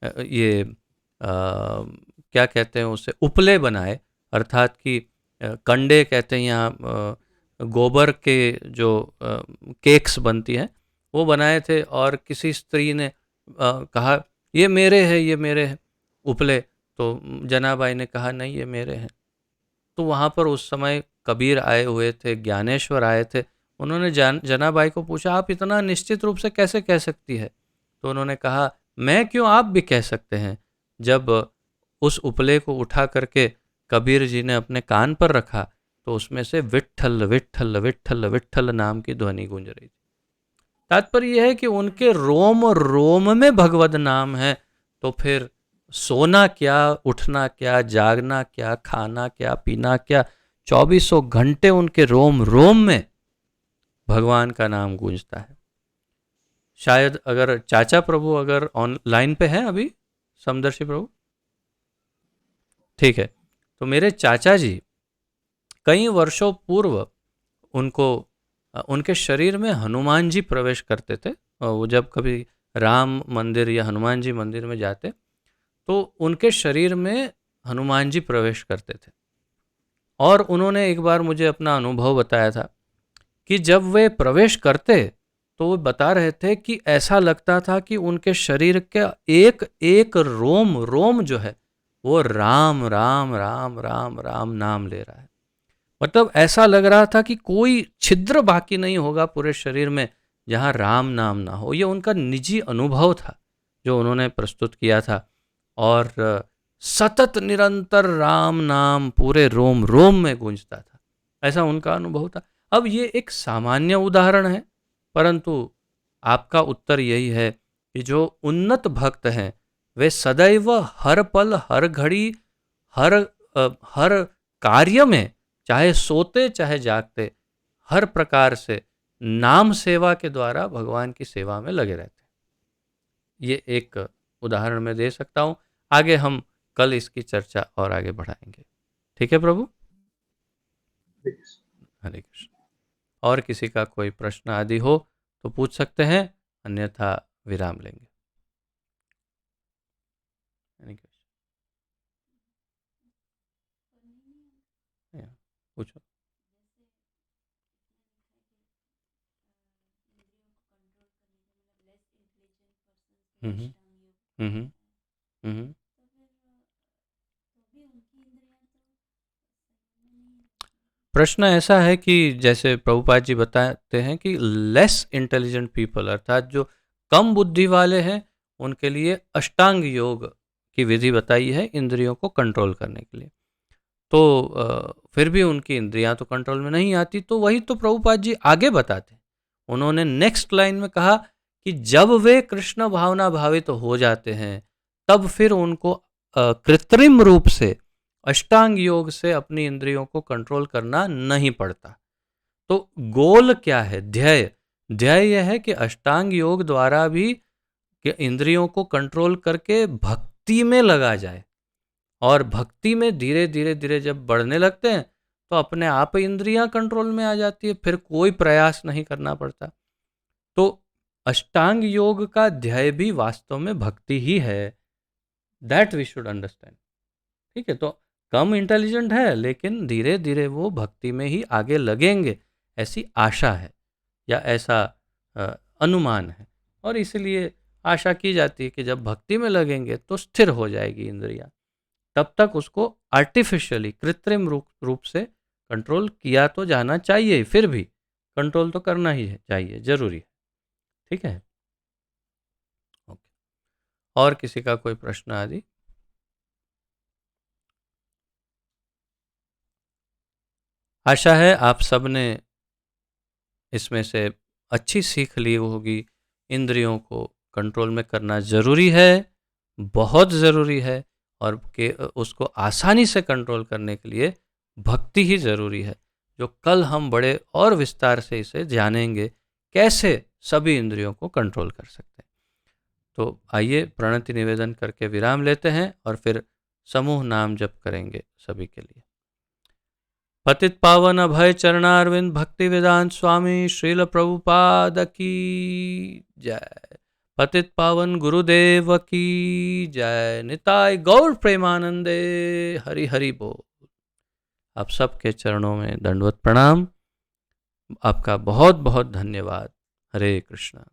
ये क्या कहते हैं उसे, उपले बनाए, अर्थात कि कंडे कहते हैं यहाँ, गोबर के जो केक्स बनती हैं वो बनाए थे, और किसी स्त्री ने कहा ये मेरे हैं, ये मेरे हैं उपले। तो जनाबाई ने कहा नहीं, ये मेरे हैं। तो वहाँ पर उस समय कबीर आए हुए थे, ज्ञानेश्वर आए थे। उन्होंने जनाबाई को पूछा आप इतना निश्चित रूप से कैसे कह सकती है? तो उन्होंने कहा मैं क्यों, आप भी कह सकते हैं। जब उस उपले को उठा करके कबीर जी ने अपने कान पर रखा, तो उसमें से विट्ठल विट्ठल विट्ठल विट्ठल नाम की ध्वनि गूंज रही थी। तात्पर्य यह है कि उनके रोम रोम में भगवत नाम है। तो फिर सोना क्या, उठना क्या, जागना क्या, खाना क्या, पीना क्या, 2400 घंटे उनके रोम रोम में भगवान का नाम गूंजता है। शायद अगर चाचा प्रभु अगर ऑनलाइन पे हैं अभी, समदर्शी प्रभु, ठीक है, तो मेरे चाचा जी कई वर्षों पूर्व उनको उनके शरीर में हनुमान जी प्रवेश करते थे। वो जब कभी राम मंदिर या हनुमान जी मंदिर में जाते, तो उनके शरीर में हनुमान जी प्रवेश करते थे। और उन्होंने एक बार मुझे अपना अनुभव बताया था कि जब वे प्रवेश करते, तो वो बता रहे थे कि ऐसा लगता था कि उनके शरीर का एक एक रोम रोम जो है वो राम राम राम राम राम नाम ले रहा है। मतलब ऐसा लग रहा था कि कोई छिद्र बाकी नहीं होगा पूरे शरीर में जहां राम नाम ना हो। ये उनका निजी अनुभव था जो उन्होंने प्रस्तुत किया था। और सतत निरंतर राम नाम पूरे रोम रोम में गूंजता था, ऐसा उनका अनुभव था। अब ये एक सामान्य उदाहरण है, परंतु आपका उत्तर यही है कि जो उन्नत भक्त हैं वे सदैव हर पल हर घड़ी हर हर कार्य में, चाहे सोते चाहे जागते, हर प्रकार से नाम सेवा के द्वारा भगवान की सेवा में लगे रहते हैं। ये एक उदाहरण मैं दे सकता हूँ। आगे हम कल इसकी चर्चा और आगे बढ़ाएंगे। ठीक है प्रभु, हरे कृष्ण। और किसी का कोई प्रश्न आदि हो तो पूछ सकते हैं, अन्यथा विराम लेंगे। हरे कृष्ण। या, पूछो। हम्म हम्म हम्म प्रश्न ऐसा है कि जैसे प्रभुपाद जी बताते हैं कि लेस इंटेलिजेंट पीपल, अर्थात जो कम बुद्धि वाले हैं, उनके लिए अष्टांग योग की विधि बताई है इंद्रियों को कंट्रोल करने के लिए। तो फिर भी उनकी इंद्रियां तो कंट्रोल में नहीं आती, तो वही तो प्रभुपाद जी आगे बताते हैं। उन्होंने नेक्स्ट लाइन में कहा कि जब वे कृष्ण भावना भावित हो जाते हैं, तब फिर उनको कृत्रिम रूप से अष्टांग योग से अपनी इंद्रियों को कंट्रोल करना नहीं पड़ता। तो गोल क्या है, ध्येय? ध्येय यह है कि अष्टांग योग द्वारा भी कि इंद्रियों को कंट्रोल करके भक्ति में लगा जाए। और भक्ति में धीरे धीरे धीरे जब बढ़ने लगते हैं, तो अपने आप इंद्रियां कंट्रोल में आ जाती है, फिर कोई प्रयास नहीं करना पड़ता। तो अष्टांग योग का ध्येय भी वास्तव में भक्ति ही है। That we should understand. ठीक है, तो कम इंटेलिजेंट है, लेकिन धीरे धीरे वो भक्ति में ही आगे लगेंगे, ऐसी आशा है या ऐसा अ, अनुमान है। और इसलिए आशा की जाती है कि जब भक्ति में लगेंगे तो स्थिर हो जाएगी इंद्रियां। तब तक उसको आर्टिफिशियली, कृत्रिम रूप से कंट्रोल किया तो जाना चाहिए, फिर भी कंट्रोल तो करना ही है, चाहिए, जरूरी है। ठीक है, ओके। और किसी का कोई प्रश्न आदि? आशा है आप सब ने इसमें से अच्छी सीख ली होगी। इंद्रियों को कंट्रोल में करना ज़रूरी है, बहुत ज़रूरी है, और के उसको आसानी से कंट्रोल करने के लिए भक्ति ही ज़रूरी है, जो कल हम बड़े और विस्तार से इसे जानेंगे, कैसे सभी इंद्रियों को कंट्रोल कर सकते हैं। तो आइए प्रणति निवेदन करके विराम लेते हैं और फिर समूह नाम जप करेंगे सभी के लिए। पतित पावन अभय चरणारविंद भक्ति वेदांत स्वामी श्रील प्रभुपाद की जय। पतित पावन गुरुदेव की जय। निताय गौर प्रेमानंदे। हरि हरि बोल। आप सबके चरणों में दंडवत प्रणाम। आपका बहुत बहुत धन्यवाद। हरे कृष्णा।